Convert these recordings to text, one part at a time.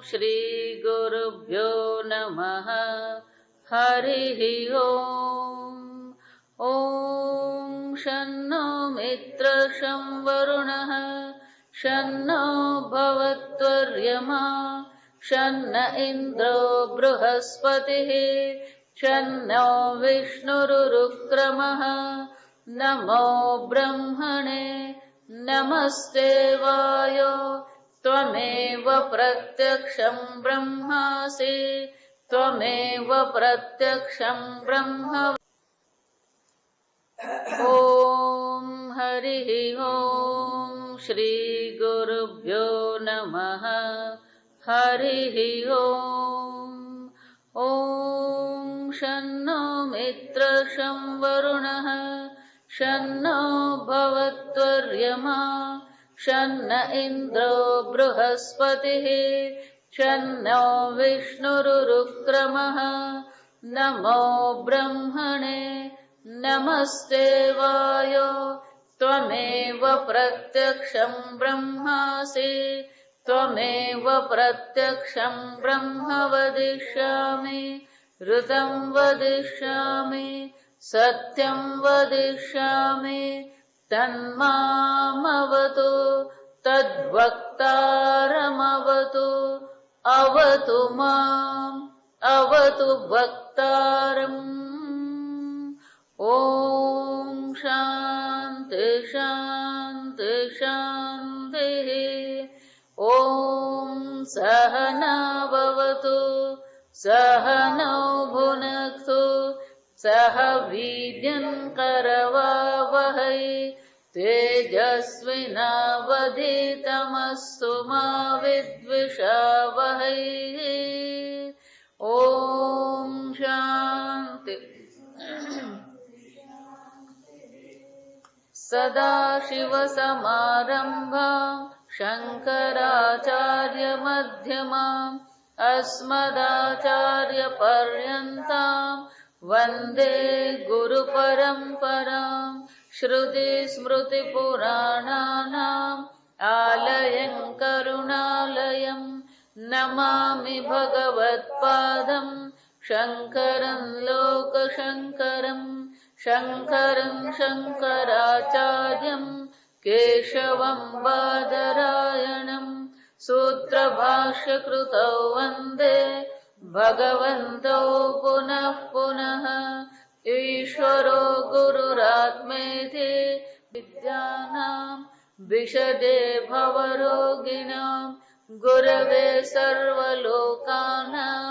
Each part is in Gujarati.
श्रीगुरुभ्यो नमः। हरिः ओम्। ॐ शन्नो मित्रः शं वरुणः शन्नो भवत्वर्यमा शन्न इन्द्रो बृहस्पतिः शन्नो विष्णुरुक्रमः। नमो ब्रह्मणे नमस्ते वायो त्वमेव प्रत्यक्षं ब्रह्मासि त्वमेव प्रत्यक्षं ब्रह्म। ॐ हरिः ॐ श्रीगुरुभ्यो नमः। हरिः ॐ। ॐ शन्नो मित्रः शं वरुणः शन्नो भवत्वर्यमा शन्न इन्द्रो बृहस्पतिः शन्नो विष्णुरुक्रमः। नमो ब्रह्मणे नमस्ते वायो त्वमेव प्रत्यक्षं ब्रह्मासि त्वमेव प्रत्यक्षं ब्रह्म वदिष्यामि ऋतं वदिष्यामि सत्यं वदिष्यामि तन्मामवतु तद्वक्तारमवतु अवतु माम् अवतु वक्तारम्। ॐ शान्ति शान्ति शान्तिः। ॐ सहना भवतु सहनौ भुनक्तु सह वीर्यं करवावहै तेजस्विनावधीतमस्तु मा विद्विषावहै। ॐ शान्ति। सदाशिवसमारम्भां शङ्कराचार्यमध्यमाम् अस्मदाचार्यपर्यन्तां वन्दे गुरुपरम्पराम्। श्रुतिस्मृतिपुराणानाम् आलयं करुणालयं नमामि भगवत्पादं शङ्करं लोकशङ्करं शङ्करं शङ्कराचार्यं केशवं बादरायणं सूत्रभाष्यकृतौ वन्दे भगवन्तौ पुनः पुनः। ईश्वरो गुरुरात्मेति विद्यानां विशदे भवरोगिणां गुरवे सर्वलोकानां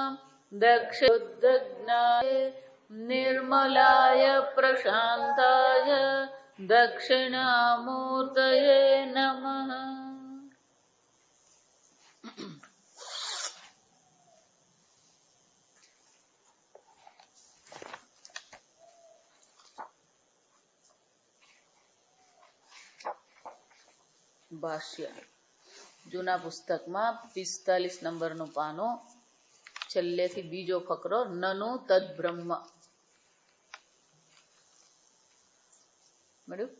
दक्षुद्दग्नाय निर्मलाय प्रशान्ताय दक्षिणामूर्तये नमः। ભાષ્ય જૂના પુસ્તકમાં 45 નંબરનું પાનો છેલ્લેથી બીજો ફકરો નનુ તદ્બ્રહ્મ મળ્યું.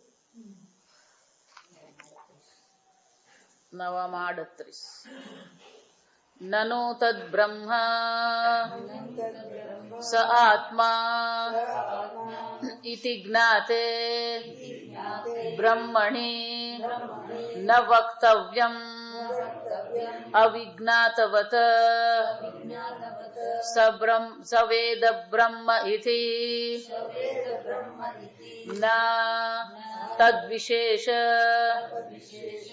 નવામાં 38 નનુ તદ્બ્રહ્મ સ આત્મા ઇતિ જ્ઞાતે બ્રહ્મણિ ન વક્તવ્યમ અવિજ્ઞાતવત સવેદ બ્રહ્મ ઇતિ ન તદ્વિશેષ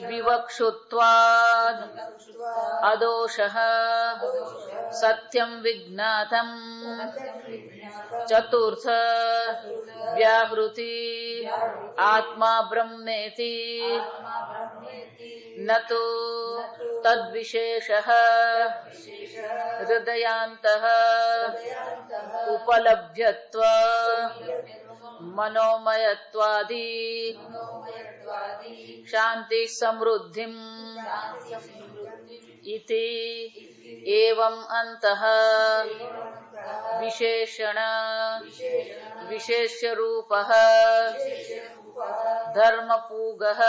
વિવક્ષુત્વાદ અદોષઃ સત્યં વિજ્ઞાતં ચતુર્થ વ્યાહૃતિ આત્મા બ્રહ્મેતિ ન તો તદ્વિશેષઃ હૃદયાन्तઃ ઉપલભ્યત્વ मनोमयत्वादि शांति समृद्धिम इति एवं अंतः विशेषण विशेष्य रूपः धर्मपूगः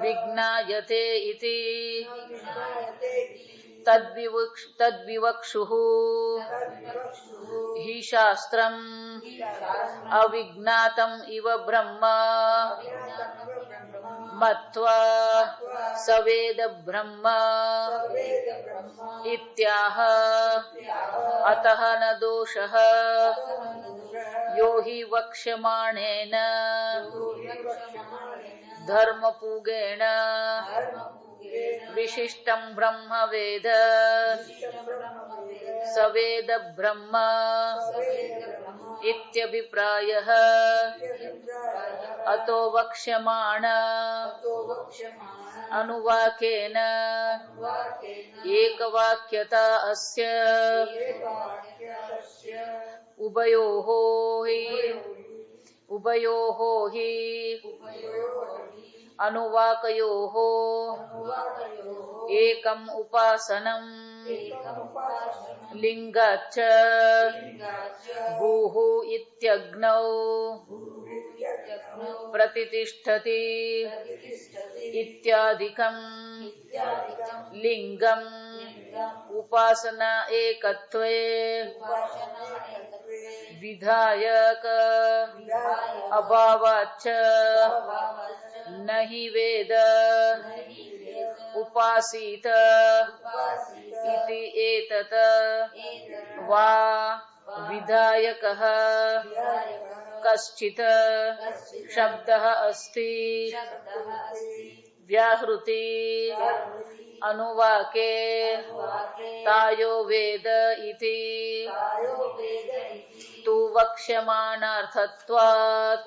विज्ञायते इति તદ્વિવક્ષુઃ हि શાસ્ત્રમ અવિજ્ઞાતમ ઇવ બ્રહ્મ મત્વા સવેદ બ્રહ્મ ઇત્યાહ અતઃ ન દોષઃ યો हि વક્ષ્યમાણેન ધર્મપૂગેણ વિશિષ્ટં બ્રહ્મ વેદ સવેદ બ્રહ્મ ઇત્યભિપ્રાયઃ અતો વક્ષ્યમાણ અનુવાકેન એકવાક્યતા અસ્ય ઉભયોઃ हि अनुवाकयोः एकम् उपासनं लिंगाच्च भूः इत्यग्नौ प्रतितिष्ठति इत्यादिकं लिंगम् उपासना एकत्वे विधायक अभावाच्च नहि वेद उपासीत इति एतत् वा विधायकः कश्चित् शब्दः अस्ति व्याहृति अनुवाके तायो वेद इति तु वक्ष्यमाणार्थत्वात्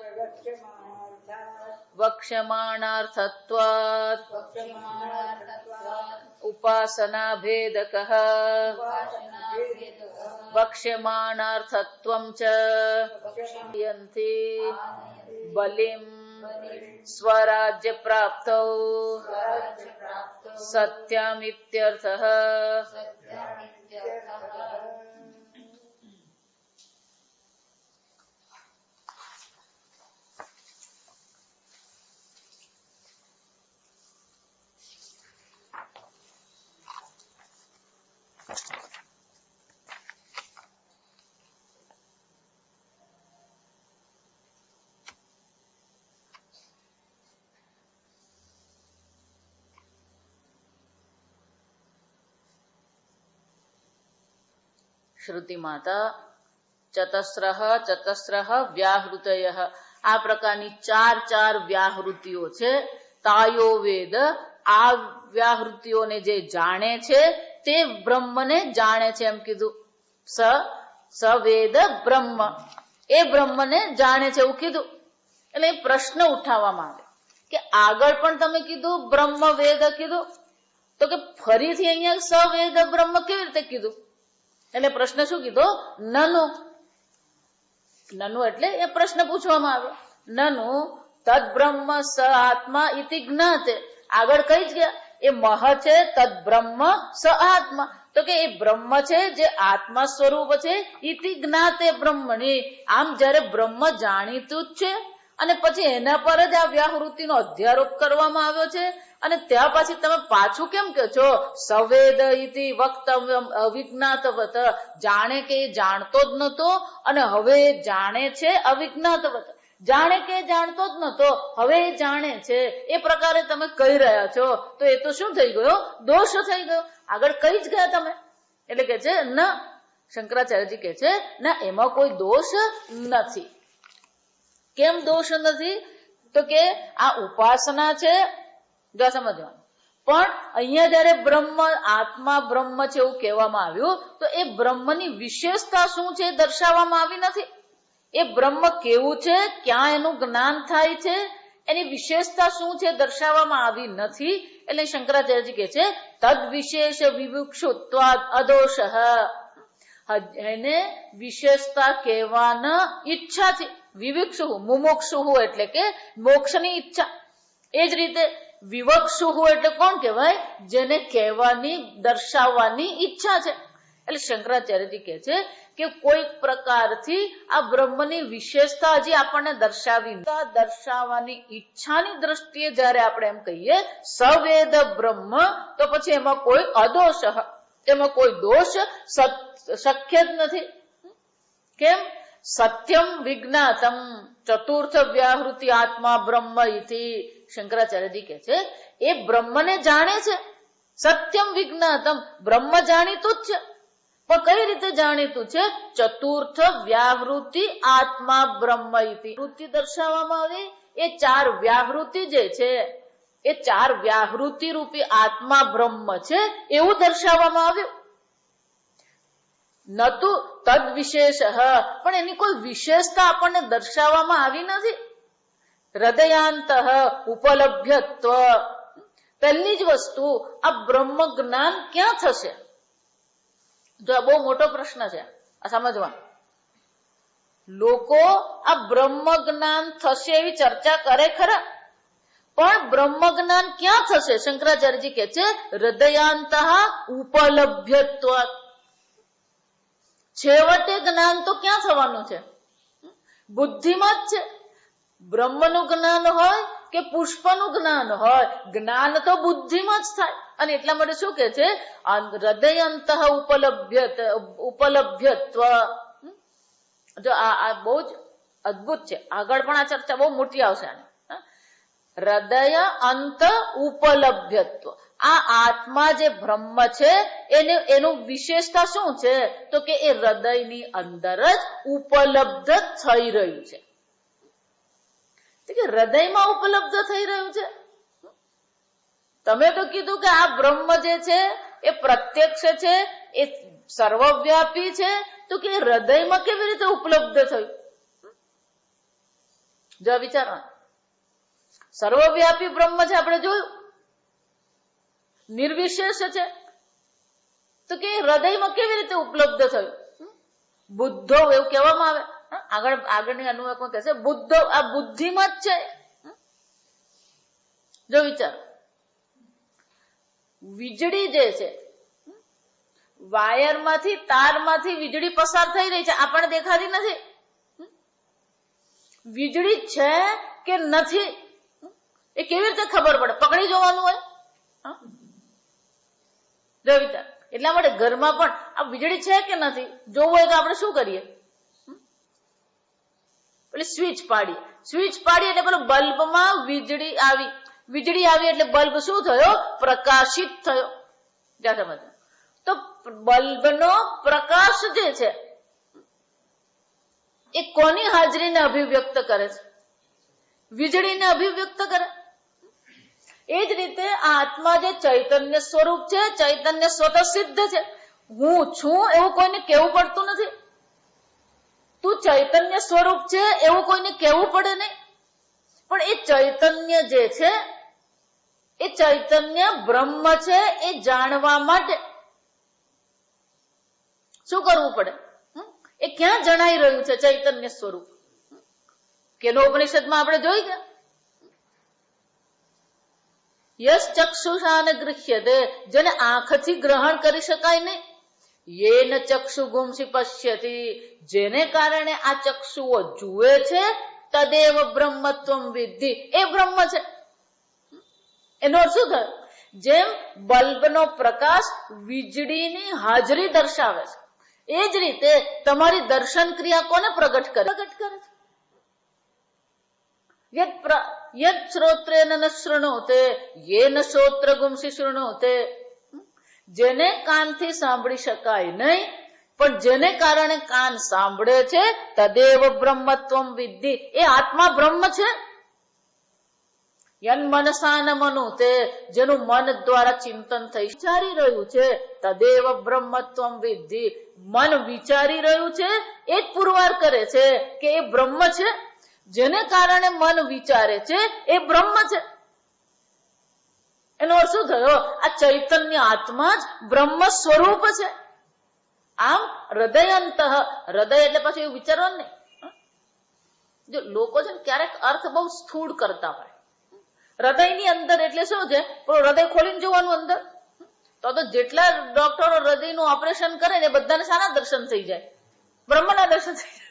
उपासना भेदकः वक्ष्यमाणार्थत्वं च यन्ति बलिं स्वराज्य प्राप्तौ सत्यमित्यर्थः। શ્રુતિ માતા ચતસ્રઃ વ્યાહૃતયઃ આ પ્રકારની ચાર વ્યાહૃતિઓ છે. તાયો વેદ આ વ્યાહૃતિઓને જે જાણે છે તે બ્રહ્મને જાણે છે એમ કીધું. સ વેદ બ્રહ્મ એ બ્રહ્મને જાણે છે એવું કીધું. એટલે એ પ્રશ્ન ઉઠાવવામાં આવે કે આગળ પણ તમે કીધું બ્રહ્મ વેદ કીધું તો કે ફરીથી અહીંયા સ વેદ બ્રહ્મ કેવી રીતે કીધું? એટલે પ્રશ્ન શું કીધો? નનુ એટલે એ પ્રશ્ન પૂછવામાં આવ્યો. નનુ તદ બ્રહ્મ સ આત્મા ઇતિ જ્ઞાતે. આગળ કઈ જ ગયા એ મહ છે તદ બ્રહ્મ સ આત્મા તો કે એ બ્રહ્મ છે જે આત્મા સ્વરૂપ છે. ઇતિ જ્ઞાતે બ્રહ્મણી આમ જયારે બ્રહ્મ જાણીતું જ છે અને પછી એના પર જ આ વ્યાહૃતિનો અધ્યારોપ કરવામાં આવ્યો છે અને ત્યાં પછી તમે પાછું કેમ કહો છો સવેદ ઇતિ વક્તવ્યમ અવિજ્ઞાતવત? જાણે કે એ જાણતો જ નતો અને હવે જાણે છે અવિજ્ઞાતવત. જાણે કે જાણતો જ નતો હવે એ જાણે છે એ પ્રકારે તમે કહી રહ્યા છો તો એ તો શું થઈ ગયો? દોષ થઈ ગયો. આગળ કઈ જ ગયા તમે. એટલે કે છે ન શંકરાચાર્યજી કે છે ના એમાં કોઈ દોષ નથી. કેમ દોષ નથી? તો કે આ ઉપાસના છે સમજવાનું. પણ અહીંયા જયારે બ્રહ્મ આત્મા બ્રહ્મ છે એવું કહેવામાં આવ્યું તો એ બ્રહ્મની વિશેષતા શું છે દર્શાવવામાં આવી નથી. એ બ્રહ્મ કેવું છે, ક્યાં એનું જ્ઞાન થાય છે, એની વિશેષતા શું છે દર્શાવવામાં આવી નથી. એટલે શંકરાચાર્યજી કે છે તદ વિશેષ વિવક્ષુત્વાદ અદોષ. એને વિશેષતા કહેવાના ઈચ્છા છે. વિવિક્ષુ મુમોક્ષુ એટલે કે મોક્ષની ઈચ્છા. એ જ રીતે વિવક્ષુ એટલે કોણ કહેવાય? જેને કહેવાની દર્શાવવાની ઈચ્છા છે. એટલે શંકરાચાર્યજી કે છે કે કોઈ પ્રકારથી આ બ્રહ્મની વિશેષતા હજી આપણને દર્શાવવાની ઈચ્છાની દ્રષ્ટિએ જયારે આપણે એમ કહીએ સવેદ બ્રહ્મ તો પછી એમાં કોઈ અદોષ એમાં કોઈ દોષ શક્ય જ નથી. કેમ? સત્યમ વિજ્ઞાતમ ચતુર્થ વ્યાહૃતિ આત્મા બ્રહ્મ ઇતિ. શંકરાચાર્યજી કહે છે એ બ્રહ્મને જાણે છે. સત્યમ વિજ્ઞાતમ, બ્રહ્મ જાણીતું જ છે. પણ કઈ રીતે જાણીતું છે? ચતુર્થ વ્યાહૃતિ આત્મા બ્રહ્મ ઇતિ. વૃત્તિ દર્શાવવામાં આવી એ ચાર વ્યાહૃતિ જે છે એ ચાર વ્યાહૃતિ રૂપી આત્મા બ્રહ્મ છે એવું દર્શાવવામાં આવ્યું. નતુ તદ વિશેષ, પણ એની કોઈ વિશેષતા આપણને દર્શાવવામાં આવી નથી. હૃદયાંત ઉપલભ્યત્વ, પહેલી જ વસ્તુ આ બ્રહ્મ જ્ઞાન ક્યાં થશે? જો આ બહુ મોટો પ્રશ્ન છે આ સમજવાનો. લોકો આ બ્રહ્મ જ્ઞાન થશે એવી ચર્ચા કરે ખરા, પણ બ્રહ્મ જ્ઞાન ક્યાં થશે? શંકરાચાર્યજી કહે છે હૃદયાંત ઉપલભ્યત્વ. છેવટે જ્ઞાન તો ક્યાં થવાનું છે? બુદ્ધિમાં જ છે. બ્રહ્મનું જ્ઞાન હોય કે પુષ્પનું જ્ઞાન હોય, જ્ઞાન તો બુદ્ધિમાં જ થાય. અને એટલા માટે શું કે છે? હૃદયંત ઉપલભ્યત્વ. જો આ બહુ જ અદભુત છે. આગળ પણ આ ચર્ચા બહુ મોટી આવશે. હૃદય અંત ઉપલભ્યત્વ, આ આત્મા જે બ્રહ્મ છે એનું વિશેષતા શું છે? તો કે એ હૃદયની અંદર જ ઉપલબ્ધ થઈ રહ્યું છે. હૃદયમાં ઉપલબ્ધ થઈ રહ્યું છે. તમે તો કીધું કે આ બ્રહ્મ જે છે એ પ્રત્યક્ષ છે, એ સર્વવ્યાપી છે, તો કે હૃદયમાં કેવી રીતે ઉપલબ્ધ થયું? જો વિચારવા, સર્વવ્યાપી બ્રહ્મ છે આપણે જોયું, નિર્વિશેષ છે, તો કે હૃદયમાં કેવી રીતે ઉપલબ્ધ થયું? બુદ્ધો એવું કહેવામાં આવે, આગળની અનુવાદમાં કહે છે બુદ્ધો આ બુદ્ધિમાં જ છે. જો વિચાર, વીજળી જે છે, વાયરમાંથી તારમાંથી વીજળી પસાર થઈ રહી છે, આપણને દેખાતી નથી. વીજળી છે કે નથી એ કેવી રીતે ખબર પડે? પકડી જોવાનું હોય. જો વિચાર, એટલા માટે ઘરમાં પણ આ વીજળી છે કે નથી જોવું હોય તો આપણે શું કરીએ? પેલી સ્વિચ પાડીએ એટલે પેલો બલ્બમાં વીજળી આવી એટલે બલ્બ શું થયો? પ્રકાશિત થયો. તો બલ્બનો પ્રકાશ જે છે એ કોની હાજરીને અભિવ્યક્ત કરે છે? વીજળીને અભિવ્યક્ત કરે. એ જ રીતે આત્મા જે ચૈતન્ય સ્વરૂપ છે, ચૈતન્ય સ્વતઃ સિદ્ધ છે. હું છું એવું કોઈને કહેવું પડતું નથી. તું ચૈતન્ય સ્વરૂપ છે એવું કોઈને કહેવું પડે નહીં. પણ એ ચૈતન્ય જે છે એ ચૈતન્ય બ્રહ્મ છે એ જાણવા માટે શું કરવું પડે? એ ક્યાં જણાઈ રહ્યું છે ચૈતન્ય સ્વરૂપ? કેનો ઉપનિષદમાં આપણે જોઈ ગયા, યસ ચક્ષુષાન ગૃહ્યતે, જેને આંખથી ગ્રહણ કરી શકાય નહીં. યેન ચક્ષુ ગુંસી પશ્યતિ, જેને કારણે આ ચક્ષુઓ જુએ છે, તદેવ બ્રહ્મત્વમ વિદ્ધિ, એ બ્રહ્મ છે. એનો અર્થ શું થયો? જેમ બલ્બનો પ્રકાશ વીજળીની હાજરી દર્શાવે છે, એ જ રીતે તમારી દર્શન ક્રિયા કોને પ્રગટ કરે છે? યદ શ્રોત્રેન ન શૃણોતે યેન શ્રોત્ર ગુંસી શૃણોતે, જેને કાનથી સાંભળી શકાય નહીં પણ જેને કારણે કાન સાંભળે છે, તદેવ બ્રહ્મત્વમ વિદ્ધિ, એ આત્મા બ્રહ્મ છે. યન મનસા ન મનુતે, જેનું મન દ્વારા ચિંતન થઈ વિચારી રહ્યું છે, તદેવ બ્રહ્મત્વમ વિદ્ધિ, મન વિચારી રહ્યું છે એ જ પુરવાર કરે છે કે એ બ્રહ્મ છે. જેને કારણે મન વિચારે છે એ બ્રહ્મ છે. એનો અર્થ શું થયો? આ ચૈતન્ય આત્મા જ બ્રહ્મ સ્વરૂપ છે. આમ હૃદયંત, હૃદય એટલે પછી એવું વિચારવાનું નહીં. જો લોકો છે ને ક્યારેક અર્થ બહુ સ્થૂળ કરતા હોય. હૃદયની અંદર એટલે શું છે? હૃદય ખોલીને જોવાનું અંદર. તો જેટલા ડોક્ટરો હૃદયનું ઓપરેશન કરે ને બધાને સારા દર્શન થઈ જાય, બ્રહ્મના દર્શન થઈ જાય.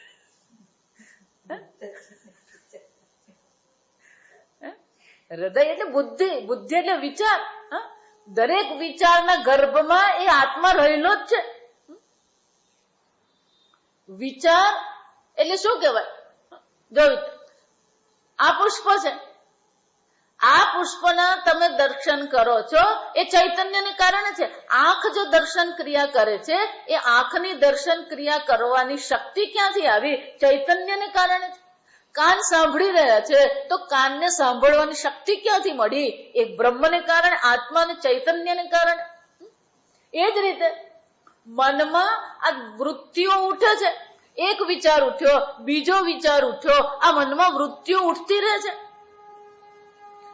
હૃદય એટલે બુદ્ધિ, બુદ્ધિ એટલે વિચાર. દરેક વિચારના ગર્ભમાં એ આત્મા રહેલો જ છે. વિચાર એટલે શું કહેવાય? જોયું, આ પુષ્પ છે, આ પુષ્પના તમે દર્શન કરો છો એ ચૈતન્યને કારણે છે. આંખ જો દર્શન ક્રિયા કરે છે, એ આંખની દર્શન ક્રિયા કરવાની શક્તિ ક્યાંથી આવી? ચૈતન્યને કારણે છે. કાન સાંભળી રહ્યા છે તો કાનને સાંભળવાની શક્તિ ક્યાંથી મળી? એ બ્રહ્મને કારણે, આત્માને ચૈતન્યને કારણે. એ જ રીતે મનમાં આ વૃત્તિઓ ઉઠે છે. એક વિચાર ઉઠ્યો, બીજો વિચાર ઉઠ્યો, આ મનમાં વૃત્તિઓ ઉઠતી રહે છે.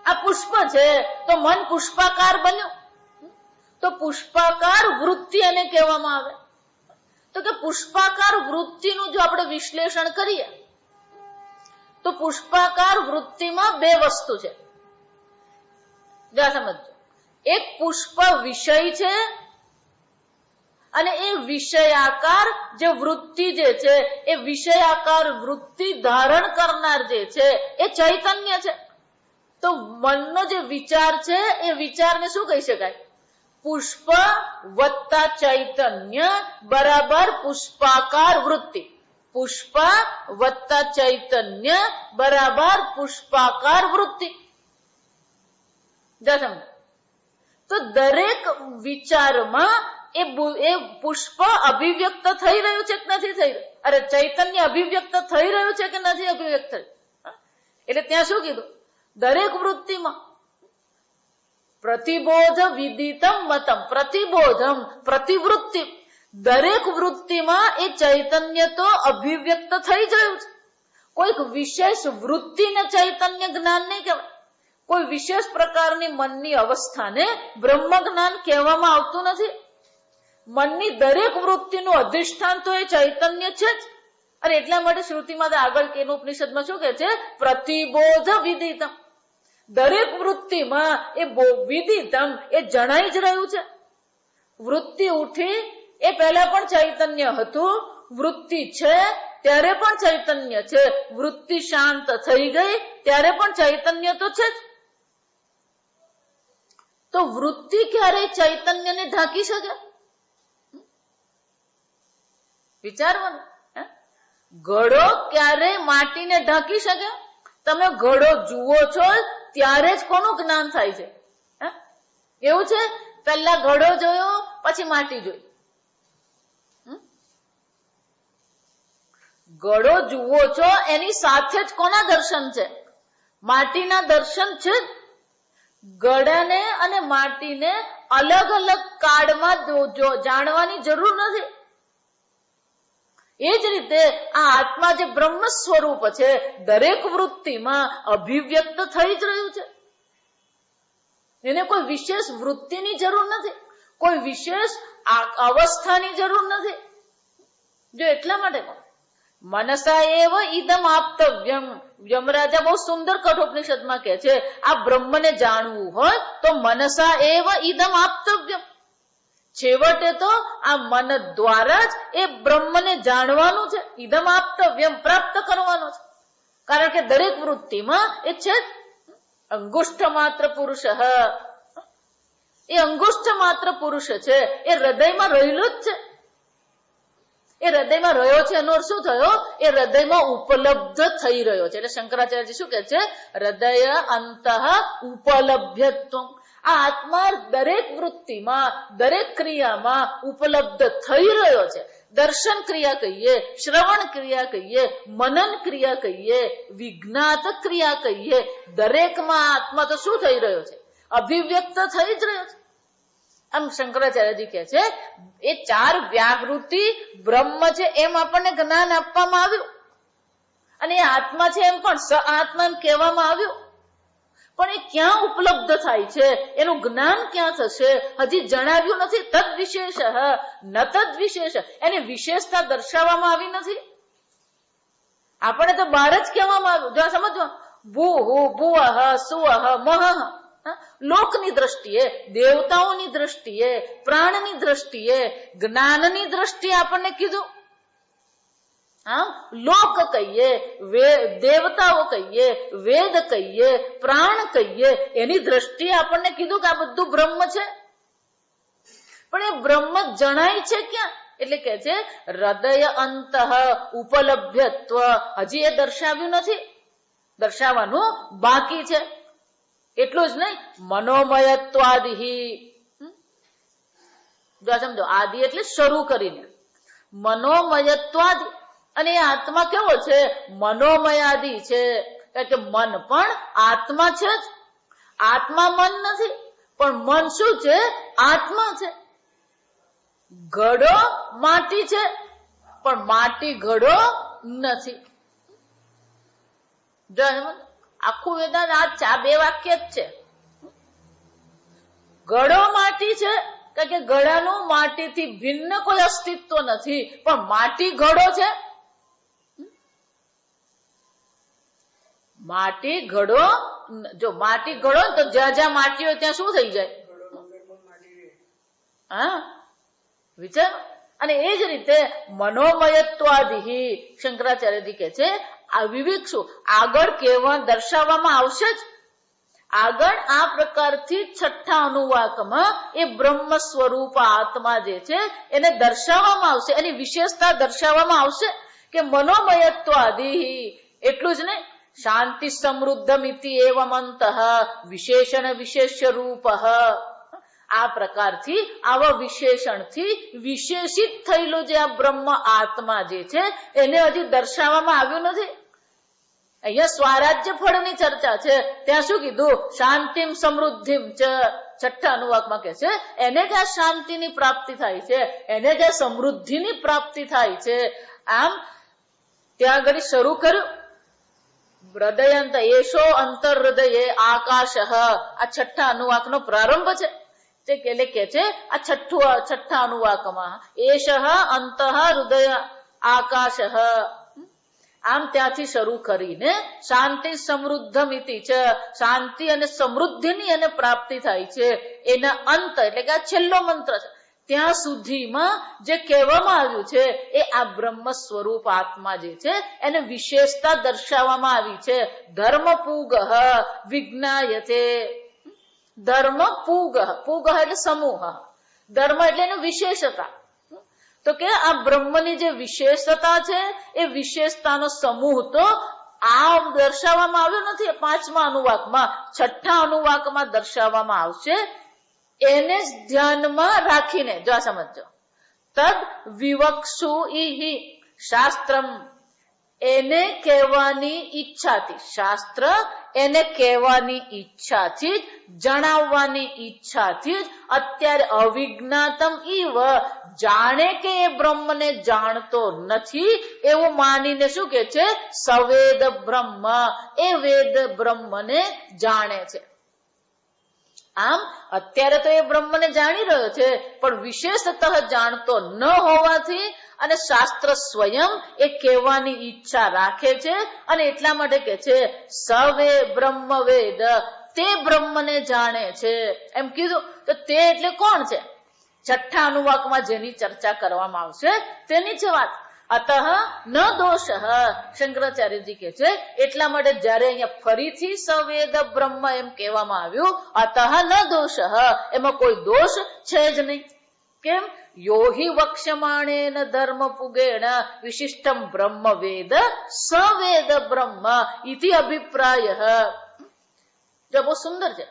આ પુષ્પ છે તો મન પુષ્પાકાર બન્યું, તો પુષ્પાકાર વૃત્તિ એને કહેવામાં આવે. તો કે પુષ્પાકાર વૃત્તિનું જો આપણે વિશ્લેષણ કરીએ તો પુષ્પાકાર વૃત્તિમાં બે વસ્તુ છે. સમજો, એક પુષ્પ વિષય છે અને એ વિષયાકાર જે વૃત્તિ જે છે, એ વિષયાકાર વૃત્તિ ધારણ કરનાર જે છે એ ચૈતન્ય છે. તો મનનો જે વિચાર છે એ વિચારને શું કહી શકાય? પુષ્પ વત્તા ચૈતન્ય બરાબર પુષ્પાકાર વૃત્તિ. પુષ્પ વત્તા ચૈતન્ય બરાબર પુષ્પાકાર વૃત્તિ. તો દરેક વિચારમાં એ પુષ્પ અભિવ્યક્ત થઈ રહ્યું છે કે નથી થઈ રહ્યું? અરે ચૈતન્ય અભિવ્યક્ત થઈ રહ્યું છે કે નથી અભિવ્યક્ત થયું? એટલે ત્યાં શું કીધું? દરેક વૃત્તિમાં પ્રતિબોધ વિદિતમ મતમ, પ્રતિબોધમ પ્રતિવૃત્તિ, દરેક વૃત્તિમાં એ ચૈતન્ય તો અભિવ્યક્ત થઈ જ રહ્યું છે. કોઈક વિશેષ વૃત્તિને ચૈતન્ય જ્ઞાન નહીં કહેવાય. કોઈ વિશેષ પ્રકારની મનની અવસ્થાને બ્રહ્મ જ્ઞાન કહેવામાં આવતું નથી. મનની દરેક વૃત્તિનું અધિષ્ઠાન તો એ ચૈતન્ય છે જ. અને એટલા માટે શ્રુતિમાં આગળ કે ઉપનિષદમાં શું કહે છે? પ્રતિબોધ વિદિતમ. દરેક વૃત્તિમાં એ વિદિતમ એ જણાઈ જ રહ્યું છે. વૃત્તિ ઉઠી એ પહેલા પણ ચૈતન્ય હતું, વૃત્તિ છે ત્યારે પણ ચૈતન્ય છે, વૃત્તિ શાંત થઈ ગઈ ત્યારે પણ ચૈતન્ય તો છે જ. તો વૃત્તિ ક્યારેય ચૈતન્યને ઢાંકી શકે? વિચારવાનું. ઘડો ક્યારેય માટીને ઢાંકી શકે? તમે ઘડો જુઓ છો ત્યારે જ કોનું જ્ઞાન થાય છે? એવું છે? પહેલા ઘડો જોયો પછી માટી જોઈ. ઘડો જુઓ છો એની સાથે જ કોના દર્શન છે? માટીના દર્શન છે જ. ઘડાને અને માટીને અલગ અલગ કાળમાં જાણવાની જરૂર નથી. એ જ રીતે આ આત્મા જે બ્રહ્મ સ્વરૂપ છે દરેક વૃત્તિમાં અભિવ્યક્ત થઈ જ રહ્યું છે. એને કોઈ વિશેષ વૃત્તિની જરૂર નથી, કોઈ વિશેષ અવસ્થાની જરૂર નથી. જો એટલા માટે મનસા એવ ઇદમ આપતવ્યમ. યમરાજા બહુ સુંદર કઠોપનિષદમાં કહે છે, આ બ્રહ્મને જાણવું હોય તો મનસા એવ ઇદમ આપતવ્યમ. છેવટે તો આ મન દ્વારા જ એ બ્રહ્મને જાણવાનું છે. ઇદમ આપતવ્યમ, પ્રાપ્ત કરવાનું છે. કારણ કે દરેક વૃત્તિમાં એ છે અંગુષ્ઠ માત્ર પુરુષ. એ અંગુષ્ઠ માત્ર પુરુષ છે, એ હૃદયમાં રહેલો જ છે. એ હૃદયમાં રહ્યો છે એનો અર્થ શું થયો? એ હૃદયમાં ઉપલબ્ધ થઈ રહ્યો છે. એટલે શંકરાચાર્યજી શું કહે છે? હૃદય અંતઃ ઉપલબ્ધત્વમ. આ આત્મા દરેક વૃત્તિમાં, દરેક ક્રિયામાં ઉપલબ્ધ થઈ રહ્યો છે. દર્શન ક્રિયા કહીએ, શ્રવણ ક્રિયા કહીએ, મનન ક્રિયા કહીએ, વિજ્ઞાત ક્રિયા કહીએ, દરેકમાં આત્મા તો શું થઈ રહ્યો છે? અભિવ્યક્ત થઈ જ રહ્યો છે. આમ શંકરાચાર્યજી કહે છે એ ચાર વ્યાવૃત્તિ બ્રહ્મ છે એમ આપણને જ્ઞાન આપવામાં આવ્યું, અને એ આત્મા છે એમ પણ સ આત્મા એમ કહેવામાં આવ્યું. પણ એ ક્યાં ઉપલબ્ધ થાય છે, એનું જ્ઞાન ક્યાં થશે હજી જણાવ્યું નથી. તદ વિશેષ ન તદ વિશેષ, એની વિશેષતા દર્શાવવામાં આવી નથી. આપણે તો બહાર જ કહેવામાં આવ્યું. જો સમજવા, ભૂ ભુવઃ સુવઃ મહઃ. લોકની દ્રષ્ટિએ, દેવતાઓની દ્રષ્ટિએ, પ્રાણની દ્રષ્ટિએ, જ્ઞાનની દ્રષ્ટિએ આપણને કીધું. આમ લોક કહીએ, દેવતાઓ કહીએ, વેદ કહીએ, પ્રાણ કહીએ, એની દ્રષ્ટિએ આપણને કીધું કે આ બધું બ્રહ્મ છે. પણ એ બ્રહ્મ જણાય છે ક્યાં? એટલે કે છે હૃદય અંતઃ ઉપલભ્યત્વ. હજી એ દર્શાવ્યું નથી, દર્શાવવાનું બાકી છે. એટલું જ નહીં, મનોમયત્વાદિ. જો સમજો, આદિ એટલે શરૂ કરીને, મનોમયત્વાદિ. અને એ આત્મા કેવો છે? મનોમયાદિ છે. કારણ કે મન પણ આત્મા છે જ. આત્મા મન નથી, પણ મન શું છે? આત્મા છે. ઘડો માટી છે, પણ માટી ઘડો નથી. આખું વેદાંત આ 2 વાક્ય જ છે. ઘડો માટી છે, કારણ કે ઘડાનું માટીથી ભિન્ન કોઈ અસ્તિત્વ નથી, પણ માટી ઘડો છે. માટી ઘડો, જો માટી ઘડો તો જ્યાં જ્યાં માટી હોય ત્યાં શું થઈ જાય? હા, વિચાર. અને એ જ રીતે મનોમયત્વાદિ, શંકરાચાર્યજી કે છે આ વિવેક શું આગળ કેવા દર્શાવવામાં આવશે જ. આગળ આ પ્રકારથી 6ઠ્ઠા અનુવાકમાં એ બ્રહ્મ સ્વરૂપ આત્મા જે છે એને દર્શાવવામાં આવશે, એની વિશેષતા દર્શાવવામાં આવશે કે મનોમયત્વાદિ. એટલું જ નહીં, શાંતિ સમૃદ્ધમિતિ એવમ અંતઃ વિશેષણ વિશેષ્ય રૂપ. આ પ્રકારથી, આવા વિશેષણથી વિશેષિત થયેલો જે આ બ્રહ્મ આત્મા જે છે એને હજી દર્શાવવામાં આવ્યું નથી. અહીંયા સ્વરાજ્ય ફળની ચર્ચા છે, ત્યાં શું કીધું? શાંતિમ સમૃદ્ધિમ ચ. 6ઠ્ઠા અનુવાકમાં કે છે એને જ આ શાંતિની પ્રાપ્તિ થાય છે, એને જ આ સમૃદ્ધિની પ્રાપ્તિ થાય છે. આમ ત્યાં આગળ શરૂ કર્યું હૃદયંત એશો અંતર્હૃદયે આકાશ. આ 6ઠ્ઠા અનુવાકનો પ્રારંભ છે. એટલે કે છે આ 6ઠ્ઠા અનુવાકમાં એશ અંતઃ હૃદય આકાશ. આમ ત્યાંથી શરૂ કરીને શાંતિ સમૃદ્ધમિતિ છે, શાંતિ અને સમૃદ્ધિની એને પ્રાપ્તિ થાય છે. એના અંત એટલે કે આ છેલ્લો મંત્ર છે, ત્યાં સુધીમાં જે કહેવામાં આવ્યું છે એ આ બ્રહ્મ સ્વરૂપ આત્મા જે છે એને વિશેષતા દર્શાવવામાં આવી છે. ધર્મ પૂગ વિજ્ઞાયતે. ધર્મ પૂગ, પૂગ એટલે સમૂહ, ધર્મ એટલે એની વિશેષતા. તો કે આ બ્રહ્મની જે વિશેષતા છે એ વિશેષતાનો સમૂહ તો આ દર્શાવવામાં આવ્યો નથી 5મા અનુવાકમાં, 6ઠ્ઠા અનુવાકમાં દર્શાવવામાં આવશે. એને જ ધ્યાનમાં રાખીને જો આ સમજો. તદ વિવક્ષુ ઇહિ શાસ્ત્રમ. એને કહેવાની ઈચ્છાથી, શાસ્ત્ર એને કહેવાની ઈચ્છાથી જ, જણાવવાની ઈચ્છાથી જ અત્યારે અવિજ્ઞાતમ ઇવ, જાણે કે એ બ્રહ્મને જાણતો નથી એવું માનીને શું કે છે? સવેદ બ્રહ્મ. એ વેદ બ્રહ્મને જાણે છે. આમ અત્યારે તો એ બ્રહ્મને જાણી રહ્યો છે, પણ વિશેષતઃ જાણતો ન હોવાથી અને શાસ્ત્ર સ્વયં એ કહેવાની ઈચ્છા રાખે છે. અને એટલા માટે કે છે સવે બ્રહ્મ વેદ, તે બ્રહ્મને જાણે છે. એમ કીધું તો તે એટલે કોણ છે? 6ઠ્ઠા અનુવાકમાં જેની ચર્ચા કરવામાં આવશે તેની છે વાત. અતઃ ન દોષ, શંકરાચાર્યજી કે છે એટલા માટે જયારે અહીંયા ફરીથી સવેદ બ્રહ્મ એમ કહેવામાં આવ્યું, અતઃ ન દોષ, એમાં કોઈ દોષ છે જ નહીં. કેમ? યોહિ વક્ષ્યમાણેન ધર્મ પુગેણ વિશિષ્ટમ બ્રહ્મ વેદ સવેદ બ્રહ્મ ઇતિ અભિપ્રાય. જો બહુ સુંદર છે.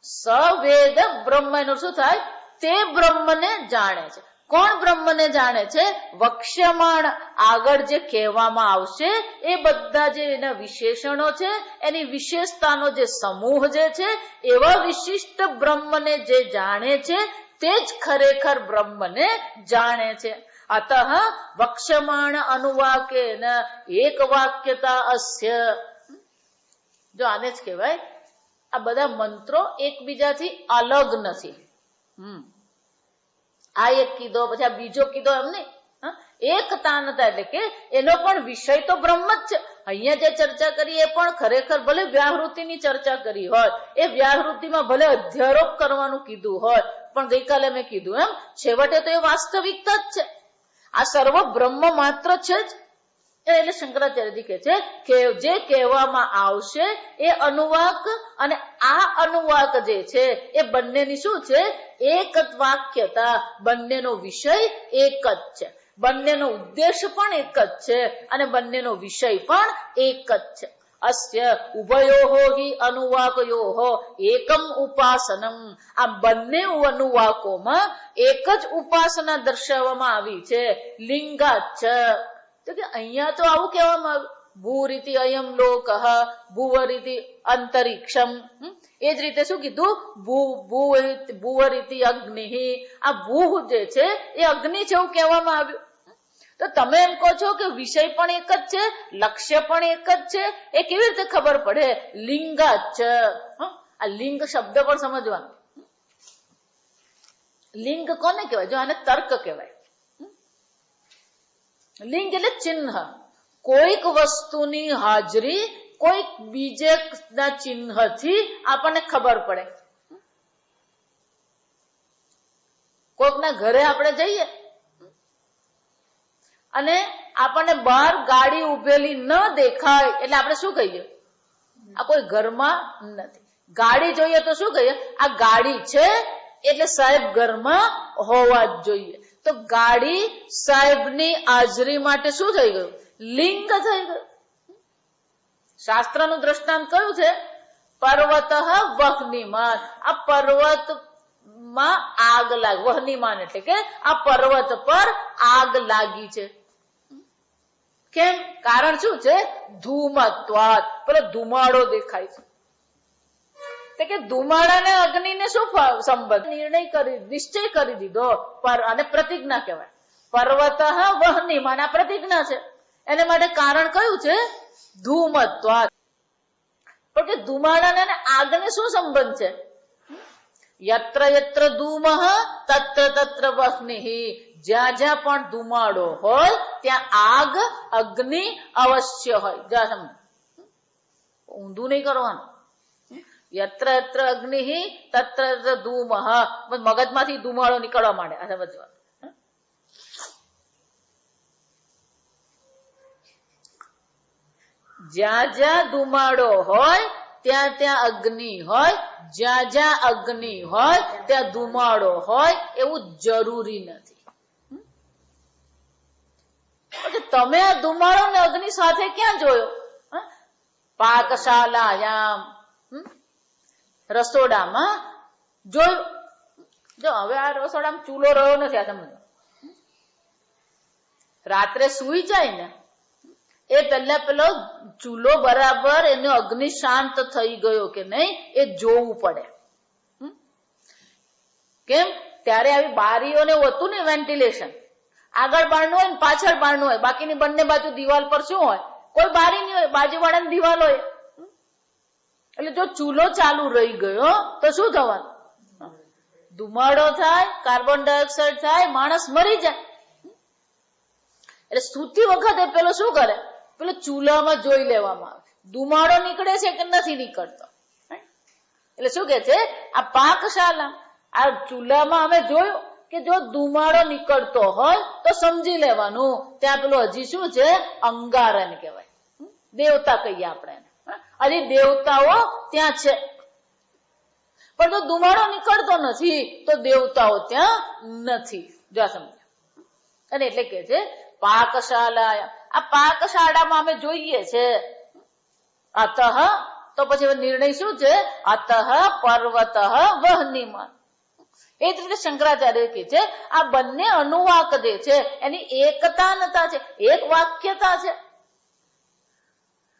સવેદ બ્રહ્મ એનું શું થાય? તે બ્રહ્મને જાણે છે. કોણ બ્રહ્મને જાણે છે? વક્ષ્યમાણ, આગળ જે કહેવામાં આવશે એ બધા જે એના વિશેષણો છે, એની વિશેષતાનો જે સમૂહ જે છે, એવા વિશિષ્ટ બ્રહ્મને જે જાણે છે તે જ ખરેખર બ્રહ્મને જાણે છે. અતઃ વક્ષ્યમાણ અનુવાકેન એક વાક્યતા અસ્ય. જો આને જ કહેવાય આ બધા મંત્રો એકબીજાથી અલગ નથી. આ એક કીધો પછી આ બીજો કીધો એમ નહીં, એકતા નતા. એટલે કે એનો પણ વિષય તો બ્રહ્મ જ છે. અહીંયા જે ચર્ચા કરી એ પણ ખરેખર ભલે વ્યાહૃતિની ચર્ચા કરી હોય, એ વ્યાહૃતિમાં ભલે અધ્યારોપ કરવાનું કીધું હોય, પણ ગઈકાલે મેં કીધું એમ છેવટે તો એ વાસ્તવિકતા જ છે. આ સર્વ બ્રહ્મ માત્ર છે જ. એટલે શંકરાચાર્યજી કહે છે કે જે કહેવામાં આવશે એ અનુવાક અને આ અનુવાક જે છે એ બંનેની શું છે? એક જ વાક્યતા, બંનેનો વિષય એક જ છે, બંનેનો ઉદ્દેશ પણ એક જ છે અને બંનેનો વિષય પણ એક જ છે. અસ્ય ઉભયોહો હિ અનુવાકયોહો એકમ ઉપાસનમ. આ બંને અનુવાકોમાં એક જ ઉપાસના દર્શાવવામાં આવી છે, લિંગાચ્ચ. તો કે અહીંયા તો આવું કહેવામાં આવ્યું, ભૂરીતિ અયમ લોક, ભુવરીતિ અંતરિક્ષમ. એ જ રીતે શું કીધું? ભુવરીતિ અગ્નિ. આ ભૂ જે છે એ અગ્નિ છે એવું કહેવામાં આવ્યું. તો તમે એમ કહો છો કે વિષય પણ એક જ છે, લક્ષ્ય પણ એક જ છે, એ કેવી રીતે ખબર પડે? લિંગાચ્ચ. આ લિંગ શબ્દ પણ સમજવાનો. લિંગ કોને કહેવાય? જો આને તર્ક કહેવાય. લિંગ એટલે ચિહ્ન. કોઈક વસ્તુની હાજરી કોઈક બીજેના ચિહ્નથી આપણને ખબર પડે. કોઈકના ઘરે આપણે જઈએ અને આપણને બહાર ગાડી ઉભેલી ન દેખાય એટલે આપણે શું કહીએ? આ કોઈ ઘરમાં નથી. ગાડી જોઈએ તો શું કહીએ? આ ગાડી છે એટલે સાહેબ ઘરમાં હોવા જ જોઈએ. તો ગાડી સાહેબની હાજરી માટે શું થઈ ગયું? લિંગ થઈ ગયું. શાસ્ત્રનું દ્રષ્ટાંત કયું છે? પર્વત વહ્નિમાન. આ પર્વતમાં આગ લાગ, વહ્નિમાન એટલે કે આ પર્વત પર આગ લાગી છે. કેમ? કારણ શું છે? ધૂમત્વાત. પેલો ધુમાડો દેખાય છે. કે ધુમાડાને અગ્નિને શું સંબંધ? નિશ્ચય કરી દીધો. અને પ્રતિજ્ઞા કહેવાય. પર્વત વહ્નિમાન આ પ્રતિજ્ઞા છે. એને માટે કારણ કયું છે? ધૂમત્વાત. પણ કે ધુમાડાને આગને શું સંબંધ છે? યત્ર યત્ર ધૂમઃ તત્ર તત્ર વહ્નિઃ. જ્યાં જ્યાં પણ ધુમાડો હોય ત્યાં આગ, અગ્નિ અવશ્ય હોય. જ્યાં સમજ, ઊંધું નહીં કરવાનું. યત્ર યત્ર અગ્નિ તત્ર તત્ર ધૂમઃ. મગજમાંથી ધુમાડો નીકળવા માંડે. આ સમજવા. જ્યાં જ્યાં ધુમાડો હોય ત્યાં ત્યાં અગ્નિ હોય. જ્યાં જ્યાં અગ્નિ હોય ત્યાં ધુમાડો હોય એવું જરૂરી નથી. તમે આ ધુમાડો ને અગ્નિ સાથે ક્યાં જોયો? પાકશાલાયામ, રસોડામાં જોયું. જો હવે આ રસોડામાં ચૂલો રહ્યો નથી. આ સમજો, રાત્રે સુઈ જાય ને એ પહેલા પેલો ચૂલો બરાબર એનો અગ્નિ શાંત થઈ ગયો કે નહીં એ જોવું પડે. કેમ? ત્યારે આવી બારીઓને હતું ને વેન્ટિલેશન, આગળ બારણું હોય ને પાછળ બારણું હોય, બાકીની બંને બાજુ દિવાલ પર શું હોય? કોઈ બારી નહીં હોય, બાજુવાળાની દિવાલ હોય. એટલે જો ચૂલો ચાલુ રહી ગયો તો શું થવાનું? ધુમાડો થાય, કાર્બન ડાયોક્સાઇડ થાય, માણસ મરી જાય. એટલે સૂતી વખતે પેલો શું કરે? પેલો ચૂલામાં જોઈ લેવામાં આવે ધુમાડો નીકળે છે કે નથી નીકળતો. એટલે શું કે છે? આ પાકશાલા, આ ચૂલામાં અમે જોયું કે જો ધુમાડો નીકળતો હોય તો સમજી લેવાનું ત્યાં પેલો હજી શું છે? અંગારન કહેવાય. દેવતા કહીએ આપણે. હજી દેવતાઓ ત્યાં છે. પણ જો ધુમાડો નીકળતો નથી તો દેવતાઓ ત્યાં નથી. જો સમજ. અને એટલે કે છે પાકશાલા. આ પાકશાળામાં અમે જોઈએ છે. અતઃ તો પછી નિર્ણય શું છે? અતઃ પર્વત વહ્નિમાન. એ જ રીતે શંકરાચાર્ય કહે છે આ બંને અનુવાક જે છે એની એકતાનતા છે, એક વાક્યતા છે.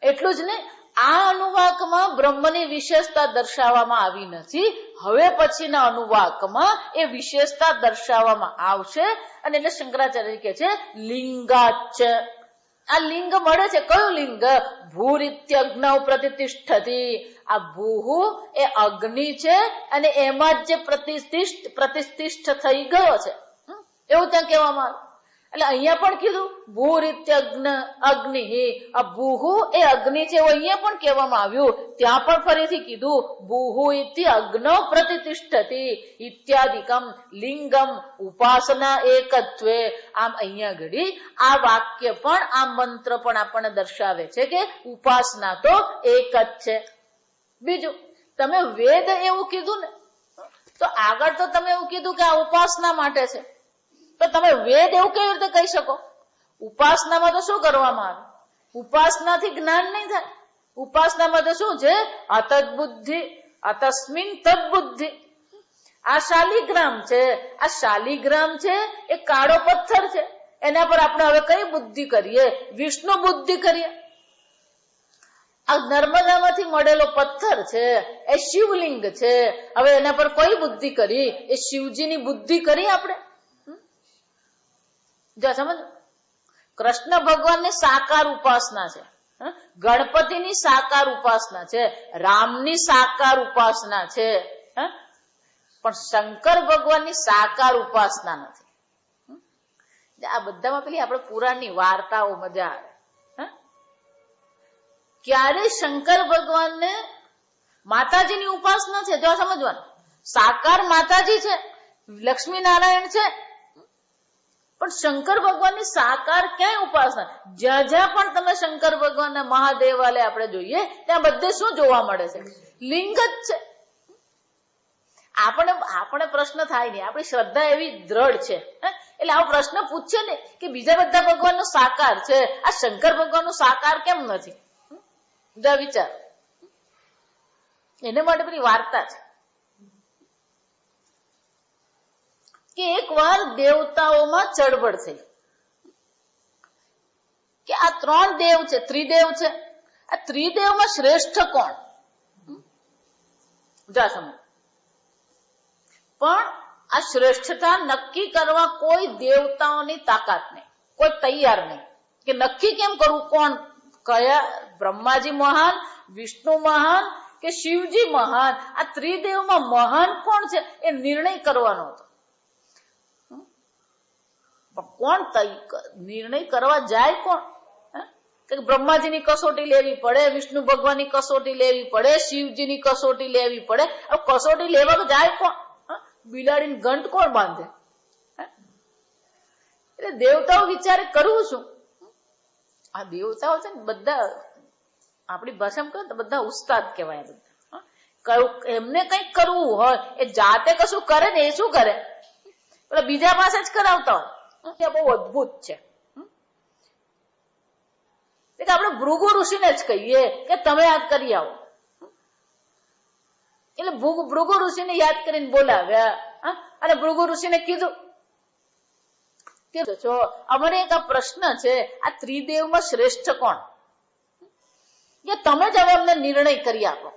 એટલું જ નહીં, આ અનુવાકમાં બ્રહ્મની વિશેષતા દર્શાવવામાં આવી નથી. હવે પછીના અનુવાકમાં એ વિશેષતા દર્શાવવામાં આવશે. અને એટલે શંકરાચાર્ય કહે છે લિંગાચ્ચ. આ લિંગ મળે છે. કયું લિંગ? ભૂરિત્યગ્નૌ પ્રતિષ્ઠતી. આ ભૂ એ અગ્નિ છે અને એમાં જ જે પ્રતિષ્ઠ થઈ ગયો છે એવું ત્યાં કહેવામાં આવે. એટલે અહીંયા પણ કીધું ભૂરિત્યગ્ન અગ્નિ, આ ભૂહુ એ અગ્નિ છે એવું અહીંયા પણ કહેવામાં આવ્યું. ત્યાં પણ ફરીથી કીધું ભૂહુ ઇતિ અગ્નો પ્રતિષ્ઠતિ ઇત્યાદિકમ લિંગમ ઉપાસના એકત્વે. આમ અહીંયા ઘડી આ વાક્ય પણ આ મંત્ર પણ આપણને દર્શાવે છે કે ઉપાસના તો એક જ છે. બીજું તમે વેદ એવું કીધું ને, તો આગળ તો તમે એવું કીધું કે આ ઉપાસના માટે છે, તો તમે વેદ એવું કેવી રીતે કહી શકો? ઉપાસનામાં તો શું કરવામાં આવે? ઉપાસનાથી જ્ઞાન નહીં થાય. ઉપાસનામાં તો શું છે? અતદ્બુદ્ધિ અતસ્મિન તદ્બુદ્ધિ. આ શાલિગ્રામ છે, આ શાલિગ્રામ છે એ કાળો પથ્થર છે, એના પર આપણે હવે કઈ બુદ્ધિ કરીએ? વિષ્ણુ બુદ્ધિ કરીએ. આ નર્મદામાંથી મળેલો પથ્થર છે એ શિવલિંગ છે, હવે એના પર કોઈ બુદ્ધિ કરી? એ શિવજીની બુદ્ધિ કરી આપણે. જો સમજ, કૃષ્ણ ભગવાનની સાકાર ઉપાસના છે, ગણપતિની સાકાર ઉપાસના છે, રામની સાકાર ઉપાસના છે, પણ શંકર ભગવાનની સાકાર ઉપાસના નથી. આ બધામાં પેલી આપણે પુરાણની વાર્તાઓ મજા આવે. ક્યારે શંકર ભગવાનને માતાજીની ઉપાસના છે, જો સમજવાનું. સાકાર માતાજી છે, લક્ષ્મી નારાયણ છે, પણ શંકર ભગવાનની સાકાર ક્યાંય ઉપાસના? જ્યાં જ્યાં પણ તમે શંકર ભગવાનના મહાદેવાલય આપણે જોઈએ ત્યાં બધે શું જોવા મળે છે? લિંગ જ છે. આપણે પ્રશ્ન થાય નહીં, આપણી શ્રદ્ધા એવી દ્રઢ છે એટલે આવો પ્રશ્ન પૂછશે ને કે બીજા બધા ભગવાનનો સાકાર છે, આ શંકર ભગવાનનો સાકાર કેમ નથી? વિચાર. એને માટે પેલી વાર્તા છે કે એક વાર દેવતાઓમાં ચળવળ થઈ કે આ 3 દેવ છે, ત્રિદેવ છે, આ ત્રિદેવમાં શ્રેષ્ઠ કોણ? જા સમજ. પણ આ શ્રેષ્ઠતા નક્કી કરવા કોઈ દેવતાઓની તાકાત નહીં, કોઈ તૈયાર નહીં કે નક્કી કેમ કરવું કોણ કયા? બ્રહ્માજી મહાન, વિષ્ણુ મહાન કે શિવજી મહાન? આ ત્રિદેવમાં મહાન કોણ છે એ નિર્ણય કરવાનો હતો. કોણ નિર્ણય કરવા જાય? કોણ? કે બ્રહ્માજીની કસોટી લેવી પડે, વિષ્ણુ ભગવાનની કસોટી લેવી પડે, શિવજીની કસોટી લેવી પડે. કસોટી લેવા જાય કોણ? બિલાડીને ઘંટ કોણ બાંધે? એટલે દેવતાઓ વિચારે કરવું શું? આ દેવતાઓ છે ને બધા આપણી ભાષામાં કહે તો બધા ઉસ્તાદ કહેવાય. બધા એમને કંઈક કરવું હોય એ જાતે કશું કરે ને એ શું કરે? પેલા બીજા પાસે જ કરાવતા હોય. બહુ અદભુત છે. આપણે ભૃગુ ઋષિને જ કહીએ કે તમે યાદ કરી આવો. એટલે ભૃગુ ઋષિને યાદ કરીને બોલાવ્યા અને ભૃગુ ઋષિને કીધું છો અમારે એક આ પ્રશ્ન છે, આ ત્રિદેવમાં શ્રેષ્ઠ કોણ? કે તમે જ હવે અમને નિર્ણય કરી આપો.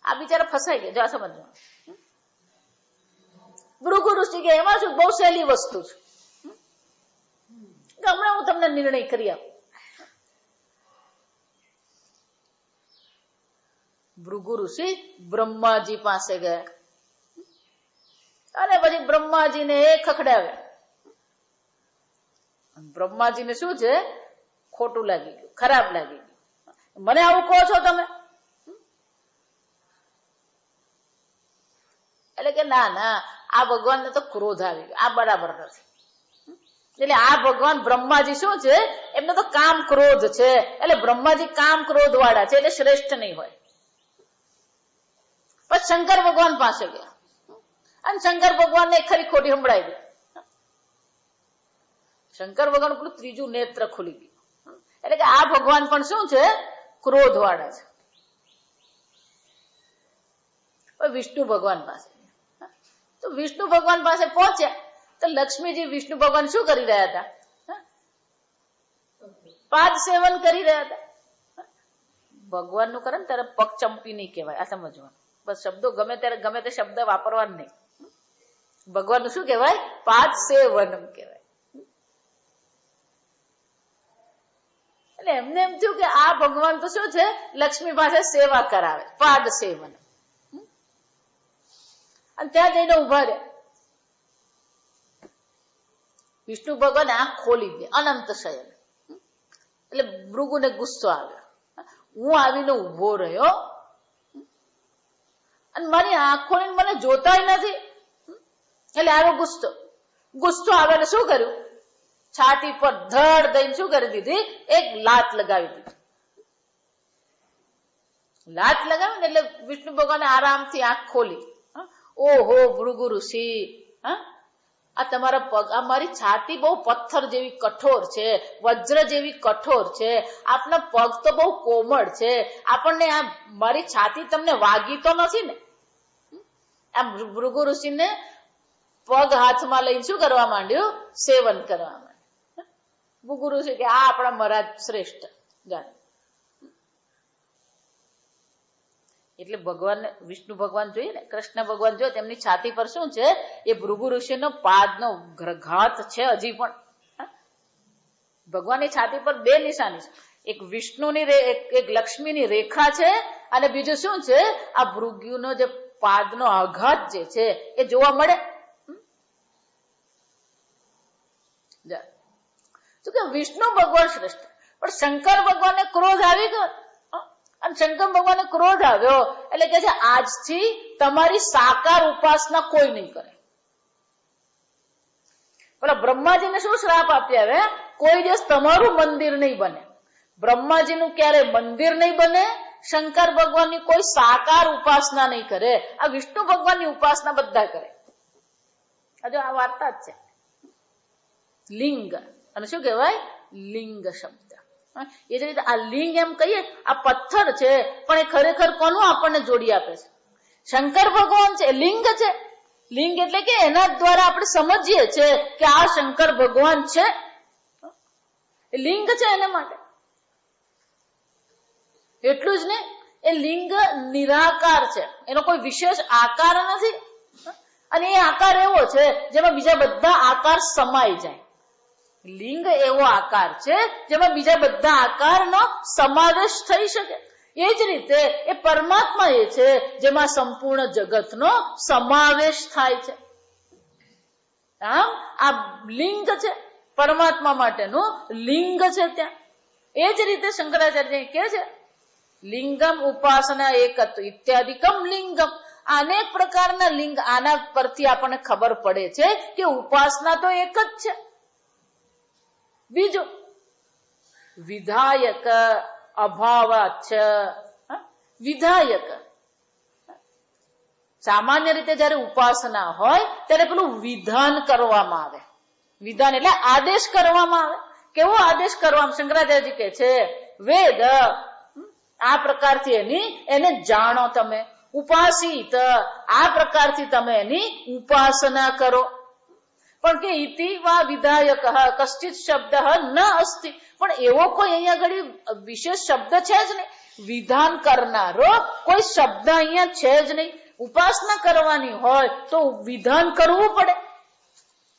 આ બિચારા ફસાઈ ગયા. જો સમજવાનું. ભૃગુ ઋષિ કે એમાં શું, બહુ સહેલી વસ્તુ છે, હમણાં હું તમને નિર્ણય કરી આપું. ભૃગુ ઋષિ બ્રહ્માજી પાસે ગયા અને પછી બ્રહ્માજીને એ ખખડાવ્યા. બ્રહ્માજીને શું છે? ખોટું લાગી ગયું, ખરાબ લાગી ગયું. મને આવું કહો છો તમે? એટલે કે ના ના, આ ભગવાનને તો ક્રોધ આવી ગયો, આ બરાબર નથી. એટલે આ ભગવાન બ્રહ્માજી શું છે? એમને તો કામ ક્રોધ છે, એટલે બ્રહ્માજી કામ ક્રોધ વાળા છે, એટલે શ્રેષ્ઠ નહીં હોય. પછી શંકર ભગવાન પાસે ગયા અને શંકર ભગવાનને ખરી ખોટી સંભળાઈ ગઈ. શંકર ભગવાન પેલું ત્રીજું નેત્ર ખુલી ગયું. એટલે કે આ ભગવાન પણ શું છે? ક્રોધ વાળા છે. વિષ્ણુ ભગવાન પાસે, તો વિષ્ણુ ભગવાન પાસે પહોંચ્યા તો લક્ષ્મીજી વિષ્ણુ ભગવાન શું કરી રહ્યા હતા? પાદ સેવન કરી રહ્યા હતા. ભગવાન નું કરે ને ત્યારે પગ ચંપી નહીં કહેવાય, આ સમજવાનું. બસ શબ્દો ગમે ત્યારે ગમે તે શબ્દ વાપરવા નહીં. ભગવાન નું શું કહેવાય? પાદ સેવન કહેવાય. એટલે એમને એમ થયું કે આ ભગવાન તો શું છે? લક્ષ્મી પાસે સેવા કરાવે, પાદ સેવન. અને ત્યાં જઈને ઉભા રહે. વિષ્ણુ ભગવાન આંખ ખોલી દે, અનંત શયન. એટલે ભૃગુને ગુસ્સો આવ્યો. હું આવીને ઉભો રહ્યો અને મારી આંખ ખોલીને મને જોતાય નથી. એટલે આવ્યો ગુસ્સો આવે એટલે શું કર્યું? છાતી પર ધડ દઈને શું કરી દીધી? એક લાત લગાવી દીધી. લાત લગાવી ને એટલે વિષ્ણુ ભગવાને આરામથી આંખ ખોલી. ઓહો ભૃગુ ઋષિ, આ તમારા પગ, આ મારી છાતી બહુ પથ્થર જેવી કઠોર છે, વજ્ર જેવી કઠોર છે, આપના પગ તો બહુ કોમળ છે, આપણને આ મારી છાતી તમને વાગી તો નથી ને? આ ભૃગુ ઋષિને પગ હાથમાં લઈને શું કરવા માંડ્યું? સેવન કરવા માંડ્યું. ભૃગુ ઋષિ કે આ આપણા મહારાજ શ્રેષ્ઠ જાણે. એટલે ભગવાન વિષ્ણુ ભગવાન જોઈએ ને, કૃષ્ણ ભગવાન જોઈએ તેમની છાતી પર શું છે? એ ભૃગુ ઋષિનો પાદનો ઘાત છે હજી પણ. ભગવાનની છાતી પર બે નિશાની છે, એક વિષ્ણુની એક લક્ષ્મીની રેખા છે, અને બીજું શું છે? આ ભૃગુનો જે પાદનો આઘાત જે છે એ જોવા મળે. તો કે વિષ્ણુ ભગવાન શ્રેષ્ઠ, પણ શંકર ભગવાનને ક્રોધ આવી ગયો. અને શંકર ભગવાનને ક્રોધ આવ્યો એટલે કે છે આજથી તમારી સાકાર ઉપાસના કોઈ નહીં કરે. પેલા બ્રહ્માજીને શું શ્રાપ આપ્યા? હવે કોઈ દિવસ તમારું મંદિર નહીં બને. બ્રહ્માજીનું ક્યારે મંદિર નહીં બને, શંકર ભગવાનની કોઈ સાકાર ઉપાસના નહીં કરે. આ વિષ્ણુ ભગવાનની ઉપાસના બધા કરે. હજુ આ વાર્તા જ છે. લિંગ અને શું કહેવાય? લિંગ શબ્દ. એ જ રીતે આ લિંગ એમ કહીએ, આ પથ્થર છે, પણ એ ખરેખર કોનું આપણને જોડી આપે છે? શંકર ભગવાન છે, લિંગ છે. લિંગ એટલે કે એના દ્વારા આપણે સમજીએ છીએ કે આ શંકર ભગવાન છે, લિંગ છે એના માટે. એટલું જ નહીં, એ લિંગ નિરાકાર છે, એનો કોઈ વિશેષ આકાર નથી. અને એ આકાર એવો છે જેમાં બીજા બધા આકાર સમાઈ જાય. લિંગ એવો આકાર છે જેમાં બીજા બધા આકારનો સમાવેશ થઈ શકે. એ જ રીતે એ પરમાત્મા એ છે જેમાં સંપૂર્ણ જગતનો સમાવેશ થાય છે. આમ આ લિંગ છે, પરમાત્મા માટેનું લિંગ છે ત્યાં. એ જ રીતે શંકરાચાર્ય કહે છે લિંગમ ઉપાસના એકત્વ ઇત્યાદિકમ લિંગમ. અનેક પ્રકારના લિંગ, આના પરથી આપણને ખબર પડે છે કે ઉપાસના તો એક જ છે. બીજું વિધાયક અભાવાચ. વિધાયક સામાન્ય રીતે જયારે ઉપાસના હોય ત્યારે પેલું વિધાન કરવામાં આવે. વિધાન એટલે આદેશ કરવામાં આવે. કેવો આદેશ કરવામાં? શંકરાચાર્યજી કહે છે વેદ આ પ્રકારથી એને જાણો તમે. ઉપાસિત આ પ્રકારથી તમે એની ઉપાસના કરો. પણ કે ઇતિ વા વિધાયક કશ્ચિત શબ્દ ન અસ્તિ. પણ એવો કોઈ અહીંયા આગળ વિશેષ શબ્દ છે જ નહીં. વિધાન કરનારો કોઈ શબ્દ અહીંયા છે જ નહીં. ઉપાસના કરવાની હોય તો વિધાન કરવું પડે.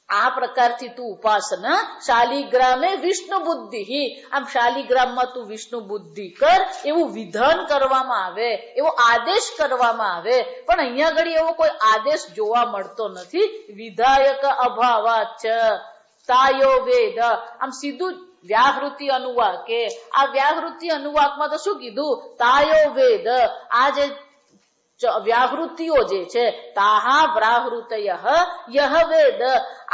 આ પ્રકારથી તું ઉપાસના શાલિગ્રામે વિષ્ણુ બુદ્ધિ, આમ શાલિગ્રામમાં તું વિષ્ણુ બુદ્ધિ કર એવું વિધાન કરવામાં આવે, એવો આદેશ કરવામાં આવે. પણ અહીંયા આગળ એવો કોઈ આદેશ જોવા મળતો નથી. વિધાયક અભાવાચ તાયો વેદ. આમ સીધું વ્યાહૃતિ અનુવાકે, આ વ્યાહૃતિ અનુવાકમાં તો શું કીધું? તાયો વેદ. આ જે વ્યાહૃતિઓ જે છે તાહા વ્યાહૃતય યહ વેદ.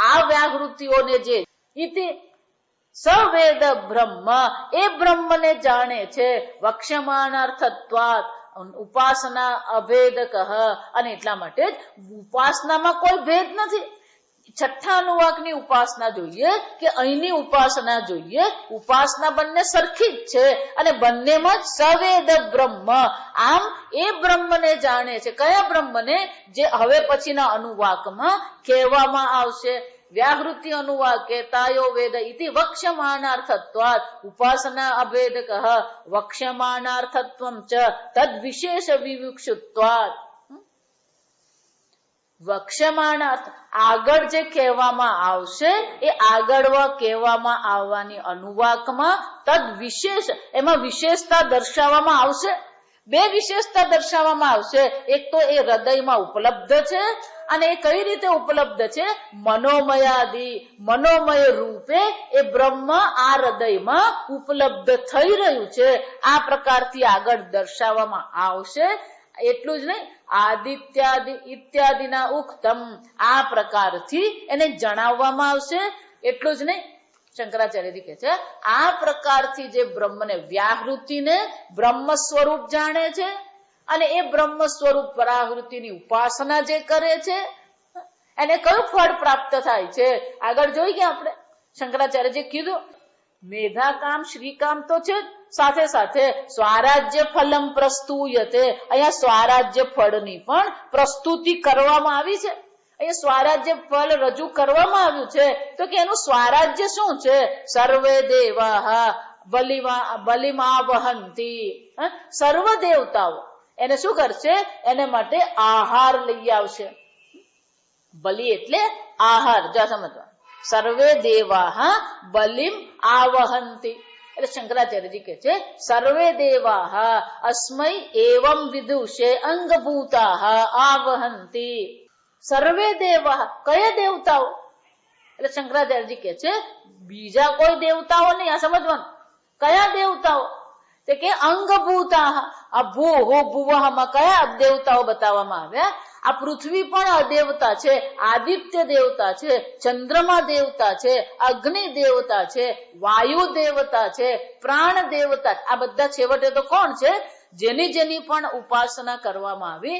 આ વ્યાહૃતિઓને જે ઇતિ સવેદ બ્રહ્મ, એ બ્રહ્મને જાણે છે. વક્ષ્યમાનાર્થત્વાત ઉપાસના અભેદક. અને એટલા માટે જ ઉપાસનામાં કોઈ ભેદ નથી. છઠ્ઠા અનુવાકની ઉપાસના જોઈએ કે અહીંની ઉપાસના જોઈએ, ઉપાસના બંને સરખી જ છે અને બંનેમાં જ સવેદ બ્રહ્મ. આમ એ બ્રહ્મને જાણે છે. કયા બ્રહ્મને? જે હવે પછીના અનુવાકમાં કહેવામાં આવશે. વ્યાહૃતિ અનુવાકે તાયો વેદ ઇતિ વક્ષ્યમાનાર્થત્વાત ઉપાસના અભેદક વક્ષ્યમાનાર્થત્વમ ચ તદ વિશેષ વિવક્ષિત્વાત. વક્ષ્યમાનાર્થ આગળ જે કહેવામાં આવશે એ આગળ કહેવામાં આવવાની અનુવાકમાં તદ વિશેષ, એમાં વિશેષતા દર્શાવવામાં આવશે. બે વિશેષતા દર્શાવવામાં આવશે. એક તો એ હૃદયમાં ઉપલબ્ધ છે, અને એ કઈ રીતે ઉપલબ્ધ છે? મનોમય રૂપે એ બ્રહ્મ આ હૃદયમાં ઉપલબ્ધ થઈ રહ્યું છે. આ પ્રકારથી આગળ દર્શાવવામાં આવશે. એટલું જ નહીં, આદિત્યાદિ ઇત્યાદિના ઉક્તમ, આ પ્રકારથી એને જણાવવામાં આવશે. એટલું જ નહીં, શંકરાચાર્યજી કહે છે આ પ્રકારથી જે બ્રહ્મને વ્યાહૃતિને બ્રહ્મ સ્વરૂપ જાણે છે, અને એ બ્રહ્મ સ્વરૂપ પરાહૃતિની ઉપાસના જે કરે છે, એને કયું ફળ પ્રાપ્ત થાય છે? આગળ જોઈ ગયા આપણે. શંકરાચાર્યજી કીધું મેધાકામ શ્રીકામ તો છે જ, સાથે સાથે સ્વરાજ્ય ફલમ પ્રસ્તુયતે. અહીંયા સ્વરાજ્ય ફળની પણ પ્રસ્તુતિ કરવામાં આવી છે. અહીંયા સ્વરાજ્ય ફળ રજૂ કરવામાં આવ્યું છે. તો કે એનું સ્વરાજ્ય શું છે? સર્વે દેવા બલિમાવહંતી. સર્વ દેવતાઓ એને શું કરશે? એને માટે આહાર લઈ આવશે. બલિ એટલે આહાર. જા સમજવા, સર્વે દેવા બલિમ આવહંતી. એટલે શંકરાચાર્યજી કહે છે સર્વે દેવા અસ્મૈ એવમ વિદુષે અંગભૂતા આવહંતી. સર્વે દેવા, કયા દેવતાઓ? એટલે શંકરાચાર્યજી કહે છે બીજા કોઈ દેવતાઓ નહીં. આ સમજવાનું, કયા દેવતાઓ? તે કે અંગભૂતા. આ ભૂવમાં કયા દેવતાઓ બતાવવામાં આવ્યા? આ પૃથ્વી પણ અદેવતા છે, આદિત્ય દેવતા છે, ચંદ્રમા દેવતા છે, અગ્નિ દેવતા છે, વાયુ દેવતા છે, પ્રાણ દેવતા. આ બધા છેવટે તો કોણ છે? જેની પણ ઉપાસના કરવામાં આવી,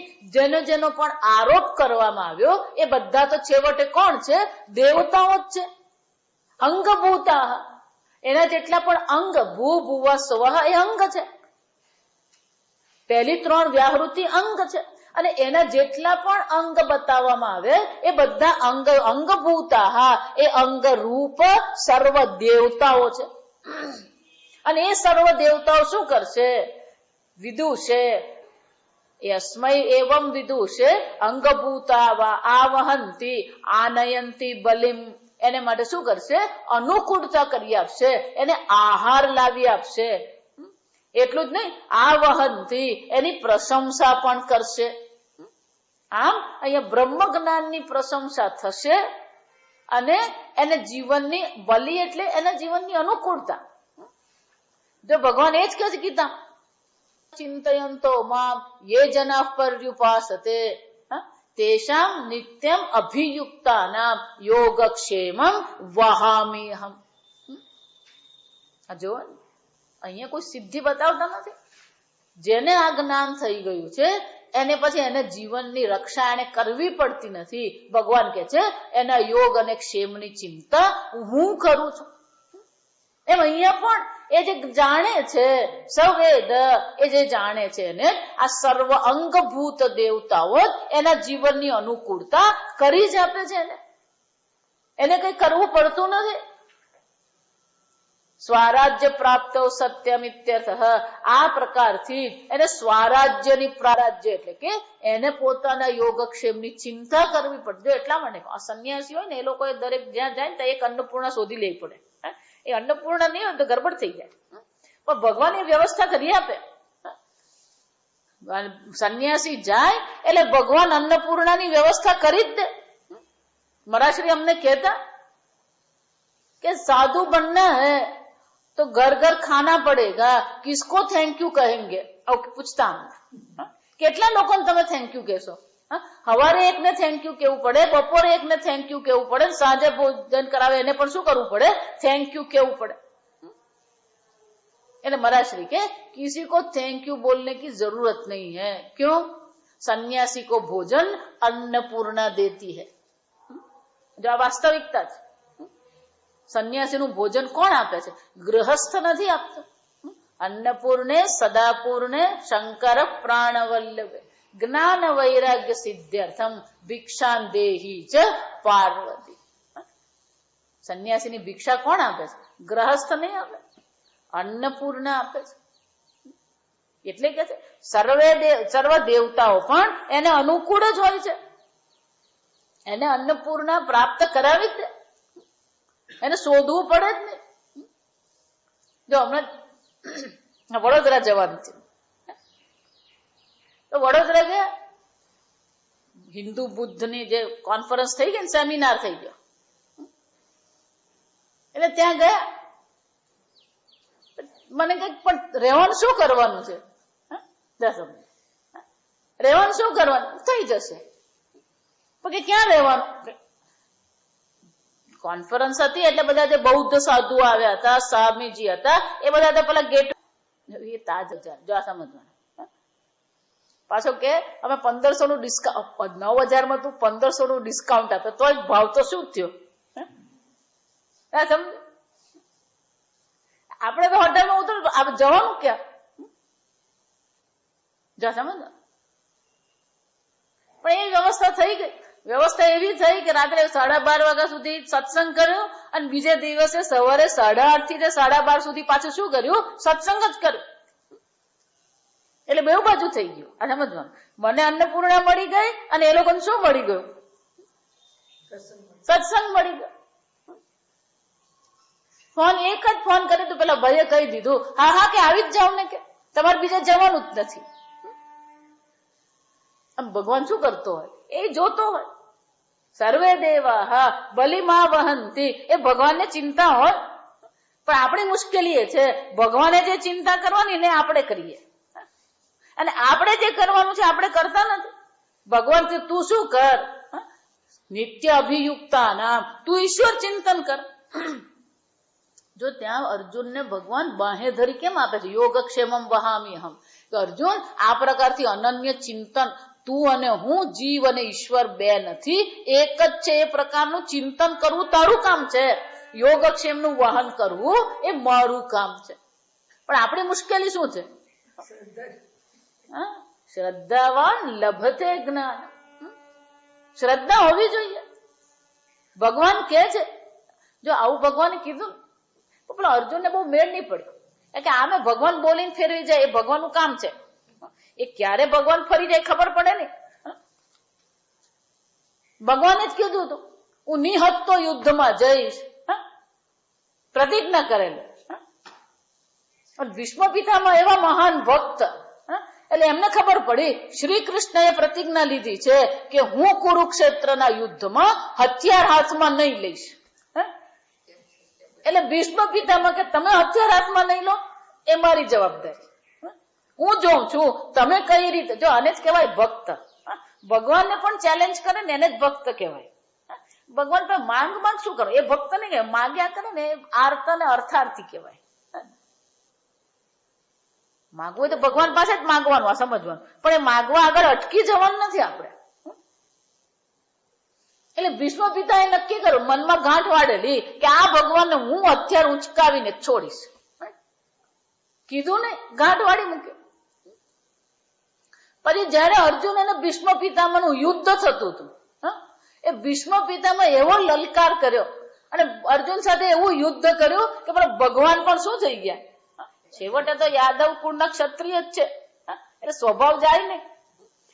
જેનો પણ આરોપ કરવામાં આવ્યો, એ બધા તો છેવટે કોણ છે? દેવતાઓ જ છે. અંગભૂતા, એના જેટલા પણ અંગ, ભૂ સ્વ એ અંગ છે. પહેલી ત્રણ વ્યાહૃતિ અંગ છે, અને એના જેટલા પણ અંગ બતાવવામાં આવે એ બધા અંગભૂતા, એ અંગ રૂપ સર્વ દેવતાઓ છે. અને એ સર્વ દેવતાઓ શું કરશે? વિદુષે, યસ્મૈ એવમ વિદુષે અંગભૂતા આવહંતી આનયંતી બલિમ. એને માટે શું કરશે? અનુકૂળતા કરી આપશે, એને આહાર લાવી આપશે. એટલું જ નહીં, આવહંતી એની પ્રશંસા પણ કરશે. આમ અહીંયા બ્રહ્મ જ્ઞાનની પ્રશંસા થશે, અને એને જીવનની બલિ એટલે એના જીવનની અનુકૂળતા. જો ભગવાન એ જ કહે છે ગીતા, ચિંતયંતો મામ યે જનાઃ પર્યુપાસતે તેષામ નિત્યમ અભિયુક્તાનામ યોગક્ષેમં વહામ્યહમ. આ જો અહીંયા કોઈ સિદ્ધિ બતાવતા નથી. જેને આ જ્ઞાન થઈ ગયું છે એને પછી એને જીવનની રક્ષા એને કરવી પડતી નથી. ભગવાન કહે છે એના યોગ અને ક્ષેમની ચિંતા હું કરું છું. એમ અહીંયા પણ એ જે જાણે છે સવેદ, એ જે જાણે છે એને આ સર્વ અંગભૂત દેવતાઓ એના જીવનની અનુકૂળતા કરી જ આપે છે. એને કઈ કરવું પડતું નથી. સ્વરાજ્ય પ્રાપ્ત સત્યમ ઇત્યર્થ. આ પ્રકારથી એને સ્વરાજ્યની પ્રારાજ્ય એટલે કે એને પોતાના યોગક્ષેમની ચિંતા કરવી પડે. જો એટલા માટે આ સંન્યાસી હોય ને એ લોકોએ દરેક જ્યાં જાય ને તો એક અન્નપૂર્ણા શોધી લેવી પડે. એ અન્નપૂર્ણા નહીં હોય તો ગરબડ થઈ જાય. પણ ભગવાન એ વ્યવસ્થા કરી આપે. સંન્યાસી જાય એટલે ભગવાન અન્નપૂર્ણાની વ્યવસ્થા કરી જ દે. મહારાજશ્રી અમને કહેતા કે સાધુ બનના હૈ तो घर घर खाना पड़ेगा, किसको थैंक यू कहेंगे? पूछता हूं કેટલા લોકોને તમે થેન્ક યુ કહેશો? સવારે એકને થેન્ક યુ કેવું પડે, બપોરે એકને થેન્ક યુ કેવું પડે, સાંજે ભોજન કરાવે એને પણ શું કરવું પડે? થેન્ક યુ કેવું પડે. એટલે મહારાજશ્રી કે किसी को थैंक यू बोलने की जरूरत नहीं है. क्यों? सन्यासी को भोजन अन्नपूर्णा देती है. जो આ વાસ્તવિકતા છે. સંન્યાસીનું ભોજન કોણ આપે છે? ગૃહસ્થ નથી આપતો. અન્નપૂર્ણે સદાપૂર્ણે શંકર પ્રાણવલ્લભે જ્ઞાન વૈરાગ્ય સિદ્ધ્યર્થમ ભિક્ષાન દેહી ચ પાર્વતી. સંન્યાસીની ભિક્ષા કોણ આપે છે? ગ્રહસ્થ નહીં આપે, અન્નપૂર્ણા આપે છે. એટલે કે છે સર્વ દેવતાઓ પણ એને અનુકૂળ જ હોય છે. એને અન્નપૂર્ણા પ્રાપ્ત કરાવી જ દે. એને શોધવું પડે જ નહીં. જો હમણાં વડોદરા જવાનું છે, તો વડોદરા ગયા, હિન્દુ બુદ્ધની જે કોન્ફરન્સ થઈ ગઈ ને, સેમિનાર થઈ ગયો, એટલે ત્યાં ગયા. મને કઈક પણ રહેવાનું શું કરવાનું છે, રહેવાનું શું કરવાનું, થઈ જશે. પણ ક્યાં રહેવાનું? કોન્ફરન્સ હતી એટલે બધા જે બૌદ્ધ સાધુ આવ્યા હતા, સ્વામીજી હતા, એ બધા પેલા ગેટ એ તાજ જો આ સમજવાનું. પાછો કે અમે 1500 નું ડિસ્કાઉન્ટ, 9000 માં તું 1500 નું ડિસ્કાઉન્ટ આપે તો ભાવ તો શું થયો? સમજ, આપણે તો હોટલમાં ઉતર જવાનું ક્યાં? જા સમજ. પણ એ વ્યવસ્થા થઈ ગઈ. વ્યવસ્થા એવી થઈ કે રાત્રે 12:30 વાગ્યા સુધી સત્સંગ કર્યો અને બીજે દિવસે સવારે 8:30 થી 12:30 સુધી પાછું શું કર્યું? સત્સંગ જ કર્યો. એટલે બે બાજુ થઈ ગયું. આ સમજવાનું. મને અન્નપૂર્ણા મળી ગઈ અને એ લોકોને શું મળી ગયું? સત્સંગ મળી ગયો. ફોન એક જ ફોન કરે તો પેલા ભાઈએ કહી દીધું, હા કે આવી જ જાવ ને, કે તમારે બીજે જવાનું જ નથી. આમ ભગવાન શું કરતો હોય? એ જોતો હોય. સર્વે દેવા હા બલિમા વહંતી, એ ભગવાનને ચિંતા હોય. પણ આપણી મુશ્કેલી એ છે, ભગવાને જે ચિંતા કરવાની ને આપણે કરીએ, અને આપણે જે કરવાનું છે આપણે કરતા નથી. ભગવાન કે તું શું કર? નિત્ય અભિયુક્તા નામ, તું ઈશ્વર ચિંતન કર. જો ત્યાં અર્જુનને ભગવાન બાહે ધરી કેમ આપે છે? યોગક્ષેમમ વહામી હમ. તો અર્જુન, આ પ્રકારથી અનન્ય ચિંતન, તું અને હું, જીવ અને ઈશ્વર બે નથી, એક જ છે. એ પ્રકારનું ચિંતન કરવું તારું કામ છે. યોગક્ષેમનું વહન કરવું એ મારું કામ છે. પણ આપણી મુશ્કેલી શું છે? શ્રદ્ધાવાન લભતે જ્ઞાન. શ્રદ્ધા હોવી જોઈએ. ભગવાન કે છે, જો આવું ભગવાને કીધું, પેલો અર્જુનને બહુ મેળ નહીં પડ્યો. કે આમે ભગવાન બોલીને ફેરવી જાય, એ ભગવાનનું કામ છે. એ ક્યારે ભગવાન ફરી જાય ખબર પડે ને. ભગવાને જ કીધું હતું, હું નિહત્તો યુદ્ધમાં જઈશ, પ્રતિજ્ઞા કરેલી. ભીષ્મ પિતામાં એવા મહાન ભક્ત, એટલે એમને ખબર પડી, શ્રી કૃષ્ણએ પ્રતિજ્ઞા લીધી છે કે હું કુરુક્ષેત્રના યુદ્ધમાં હથિયાર હાથમાં નહીં લઈશ. એટલે ભીષ્મ પિતામાં કે તમે હથિયાર હાથમાં નહીં લો, એ મારી જવાબદારી. હું જોઉં છું તમે કઈ રીતે, જો આને જ કહેવાય ભક્ત. ભગવાનને પણ ચેલેન્જ કરે ને એને જ ભક્ત કહેવાય. ભગવાન પર માંગ શું કરો? એ ભક્ત નહીં કહેવાય. માગ્યા કરે ને આર્ત ને અર્થાર્થી કહેવાય. માગવું તો ભગવાન પાસે જ માગવાનું, આ સમજવાનું. પણ એ માગવા આગળ અટકી જવાનું નથી આપણે. એટલે ભીષ્મ પિતાએ નક્કી કર્યું, મનમાં ગાંઠ વાળેલી કે આ ભગવાનને હું હથિયાર ઉંચકાવીને છોડીશ. કીધું ને, ગાંઠ વાળી મૂક્યો. પછી જયારે અર્જુન અને ભીષ્મ પિતામહનું યુદ્ધ થતું હતું, એ ભીષ્મ પિતામહ એવો લલકાર કર્યો અને અર્જુન સાથે એવું યુદ્ધ કર્યું કે ભગવાન પણ શું થઈ ગયા? છેવટે તો યાદવ કુળના ક્ષત્રિય જ છે, એટલે સ્વભાવ જાય ને.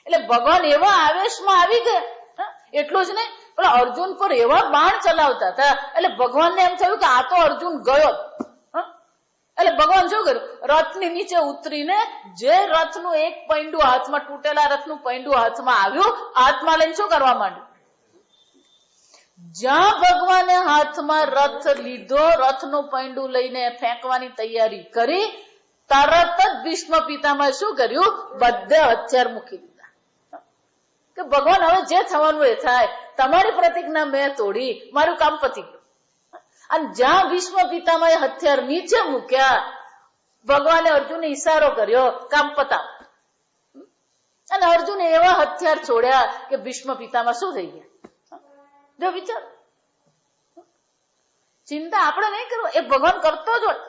એટલે ભગવાન એવા આવેશમાં આવી ગયા. એટલું જ નહીં, પણ અર્જુન પર એવા બાણ ચલાવતા હતા, એટલે ભગવાનને એમ થયું કે આ તો અર્જુન ગયો. એટલે ભગવાન શું કર્યું? રથની નીચે ઉતરીને જે રથનું એક પૈંડું હાથમાં, તૂટેલા રથનું પૈંડું હાથમાં આવ્યું, હાથમાં લઈને શું કરવા માંડ્યું? જ્યાં ભગવાને હાથમાં રથ લીધો, રથનું પૈંડું લઈને ફેંકવાની તૈયારી કરી, તરત જ ભીષ્મ પિતામહે શું કર્યું? બધે હથિયાર મૂકી દીધા. કે ભગવાન હવે જે થવાનું એ થાય, તમારી પ્રતિજ્ઞા મેં તોડી, મારું કામ પતી ગયું. અને જ્યાં ભીષ્મ પિતામહે હથિયાર નીચે મૂક્યા, ભગવાને અર્જુનને ઈશારો કર્યો, કામ પતાવ. અને અર્જુને એવા હથિયાર છોડ્યા કે ભીષ્મ પિતામહ શું થઈ ગયા? જો વિચાર, ચિંતા આપણે નહીં કરવું, એ ભગવાન કરતો જ હોય.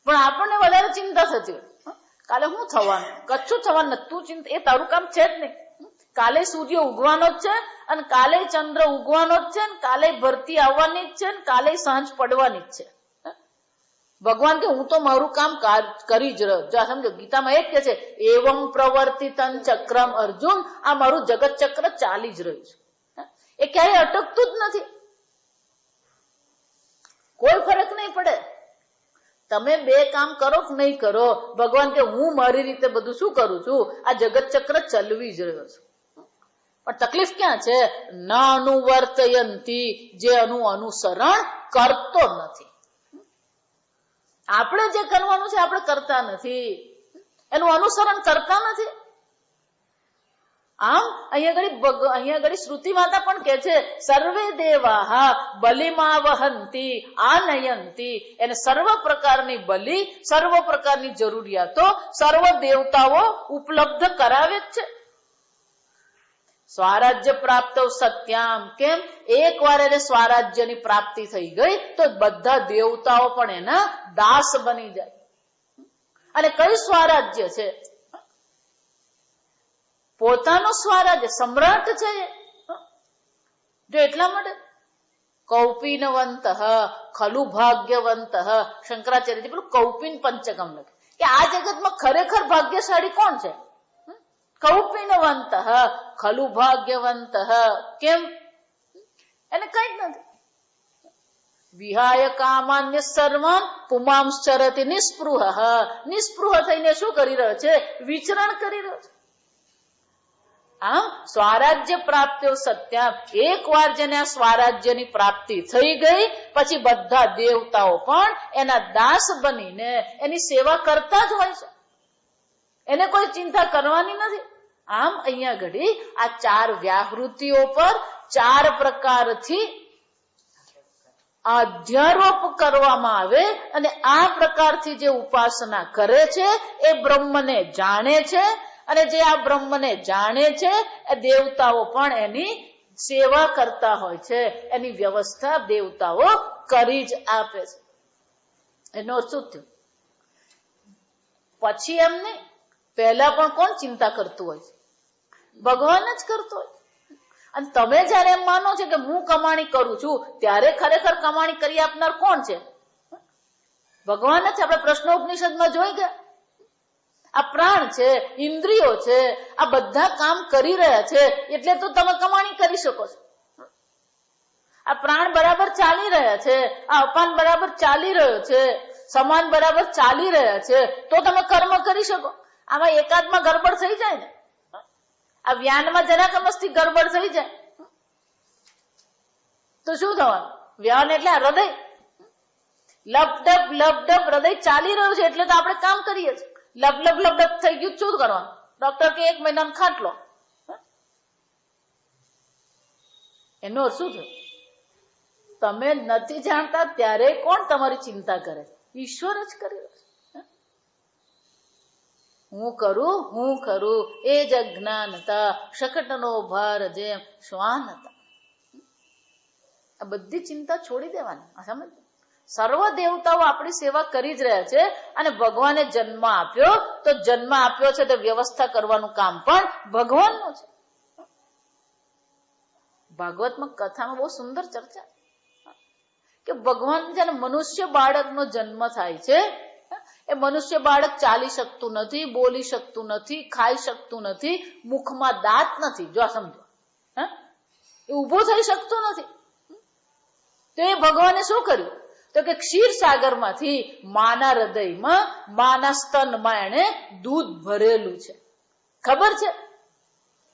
પણ આપણને વધારે ચિંતા થતી હોય, કાલે શું થવાનું, કચ્છું થવાનું નથી. તું ચિંતા, એ તારું કામ છે જ નહીં. કાલે સૂર્ય ઉગવાનો જ છે, અને કાલે ચંદ્ર ઉગવાનો જ છે, કાલે ભરતી આવવાની જ છે, કાલે સાંજ પડવાની જ છે. ભગવાન કે હું તો મારું કામ કરી જ રહ્યો. જો સમજો, ગીતામાં એક કે છે એવમ પ્રવર્તિતં ચક્રમ અર્જુન, આ મારું જગત ચક્ર ચાલી જ રહ્યું છે. એ ક્યારેય અટકતું જ નથી. કોઈ ફરક નહીં પડે. તમે બે કામ કરો કે નહીં કરો, ભગવાન કે હું મારી રીતે બધું શું કરું છું, આ જગત ચક્ર ચલવી જ રહ્યો છું. પણ તકલીફ ક્યાં છે? ન અનુવર્તયંતી, જે અનુસરણ કરતો નથી. આપણે જે કરવાનું છે આપણે કરતા નથી, એનું અનુસરણ કરતા નથી. આમ અહીંયા આગળ શ્રુતિ માતા પણ કે છે, સર્વે દેવાહ બલિમા વહંતી આનયંતી, એને સર્વ પ્રકારની બલિ, સર્વ પ્રકારની જરૂરિયાતો સર્વ દેવતાઓ ઉપલબ્ધ કરાવે જ છે. સ્વરાજ્ય પ્રાપ્ત સત્યામ, કેમ? એકવાર એને સ્વરાજ્યની પ્રાપ્તિ થઈ ગઈ તો બધા દેવતાઓ પણ એના દાસ બની જાય. અને કઈ સ્વરાજ્ય છે? પોતાનું સ્વરાજ્ય, સમ્રાટ છે જો. એટલા માટે કૌપિનવંત ખલુ ભાગ્યવંત, શંકરાચાર્યજી પેલું કૌપિન પંચકમ લખે કે આ જગતમાં ખરેખર ભાગ્યશાળી કોણ છે? કૌપિનવંત ખલુ ભાગ્યવંત. કેમ? એને કઈ જ નથી. વિહાય કામાન્ય સર્વાન પુમાંશ્ચરતિ નિસ્પૃહ. નિસ્પૃહ થઈને શું કરી રહ્યો છે? વિચરણ કરી રહ્યો છે. આમ સ્વરાજ્ય પ્રાપ્ત્યો સત્યા, એક વાર જેને આ સ્વરાજ્યની પ્રાપ્તિ થઈ ગઈ પછી બધા દેવતાઓ પણ એના દાસ બનીને એની સેવા કરતા જ હોય છે, એને કોઈ ચિંતા કરવાની નથી. આમ અહીંયા ઘડી આ ચાર વ્યાહૃતિઓ પર ચાર પ્રકારથી અધ્યારોપ કરવામાં આવે અને આ પ્રકારથી જે ઉપાસના કરે છે એ બ્રહ્મને જાણે છે, અને જે આ બ્રહ્મને જાણે છે એ દેવતાઓ પણ એની સેવા કરતા હોય છે, એની વ્યવસ્થા દેવતાઓ કરી જ આપે છે. એનો શું થયું? પછી એમને પહેલા પણ કોણ ચિંતા કરતું હોય છે? ભગવાન જ કરતો હોય. અને તમે જયારે એમ માનો છો કે હું કમાણી કરું છું, ત્યારે ખરેખર કમાણી કરી આપનાર કોણ છે? ભગવાન જ. આપણે પ્રશ્નોપનિષદમાં જોઈ ગયા, આ પ્રાણ છે, ઇન્દ્રિયો છે, આ બધા કામ કરી રહ્યા છે એટલે તો તમે કમાણી કરી શકો છો. આ પ્રાણ બરાબર ચાલી રહ્યા છે, આ અપાન બરાબર ચાલી રહ્યો છે, સમાન બરાબર ચાલી રહ્યા છે તો તમે કર્મ કરી શકો. આમાં એકાદમાં ગડબડ થઈ જાય ને, આ વ્યાનમાં જરાક મસ્તી ગડબડ થઈ જાય તો શું થવાનું? વ્યાન એટલે આ હૃદય, લપડપ હૃદય ચાલી રહ્યું છે એટલે તો આપણે કામ કરીએ છીએ. લપડપ થઈ ગયું, શું કરવાનું? ડોક્ટર કે 1 મહિનાનો ખાટલો. એનો શું થયું? તમે નથી જાણતા ત્યારે કોણ તમારી ચિંતા કરે? ઈશ્વર જ કરી રહ્યો છે. હું કરું એ જ અજ્ઞાનતા, શકટનો ભાર જેમ શ્વાનતા. આ બધી ચિંતા છોડી દેવાની. સમજ? સર્વ દેવતાઓ આપણી સેવા કરી જ રહ્યા છે અને ભગવાને જન્મ આપ્યો તો જન્મ આપ્યો છે તો વ્યવસ્થા કરવાનું કામ પણ ભગવાનનું છે. ભાગવતમાં કથામાં બહુ સુંદર ચર્ચા કે ભગવાન જ્યારે મનુષ્ય બાળકનો જન્મ થાય છે, એ મનુષ્ય બાળક ચાલી શકતું નથી, બોલી શકતું નથી, ખાઈ શકતું નથી, મુખમાં દાંત નથી. જો સમજો, એ ઉભો થઈ શકતું નથી. તો એ ભગવાને શું કર્યું? તો કે ક્ષીરસાગરમાંથી માના હૃદયમાં, માના સ્તનમાં એને દૂધ ભરેલું છે. ખબર છે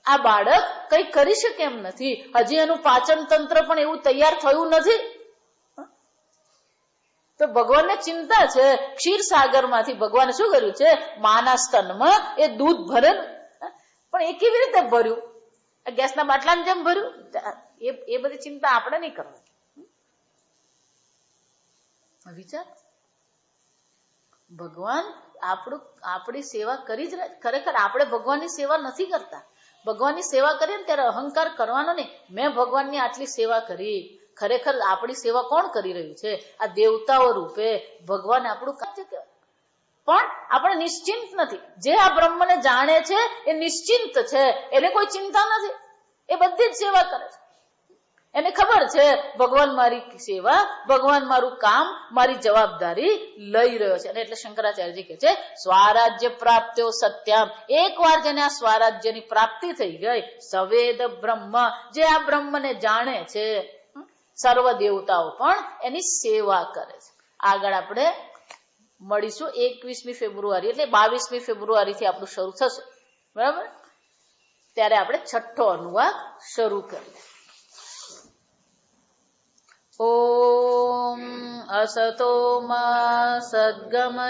આ બાળક કઈ કરી શકે એમ નથી, હજી એનું પાચન તંત્ર પણ એવું તૈયાર થયું નથી. તો ભગવાનને ચિંતા છે, ક્ષીરસાગરમાંથી ભગવાને શું કર્યું છે? માના સ્તનમાં એ દૂધ ભરેલું. પણ એ કેવી રીતે ભર્યું? ગેસના બાટલાની જેમ ભર્યું? એ બધી ચિંતા આપણે નહીં કરવાની. વિચાર, ભગવાન આપણી સેવા કરી જ રહ્યા. ખરેખર આપણે ભગવાનની સેવા નથી કરતા. ભગવાનની સેવા કરીએ ને ત્યારે અહંકાર કરવાનો નહીં, મેં ભગવાનની આટલી સેવા કરી. ખરેખર આપણી સેવા કોણ કરી રહ્યું છે? આ દેવતાઓ રૂપે ભગવાન આપણું કામ છે. પણ આપણે નિશ્ચિંત નથી. જે આ બ્રહ્મને જાણે છે એ નિશ્ચિંત છે, એને કોઈ ચિંતા નથી, એ બધી જ સેવા કરે છે. એને ખબર છે ભગવાન મારી સેવા, ભગવાન મારું કામ, મારી જવાબદારી લઈ રહ્યો છે. એટલે શંકરાચાર્યજી કહે છે સ્વરાજ્ય પ્રાપ્ત્યો સત્યામ, એક વાર જેને આ સ્વરાજ્યની પ્રાપ્તિ થઈ ગઈ, સવેદ બ્રહ્મ, જે આ બ્રહ્મને જાણે છે, સર્વ દેવતાઓ પણ એની સેવા કરે છે. આગળ આપણે મળીશું 21મી ફેબ્રુઆરી, એટલે 22મી ફેબ્રુઆરીથી આપણું શરૂ થશે, બરાબર? ત્યારે આપણે છઠ્ઠો અનુવાદ શરૂ કરીએ. ઓમ અસતો મા સદ્ગમય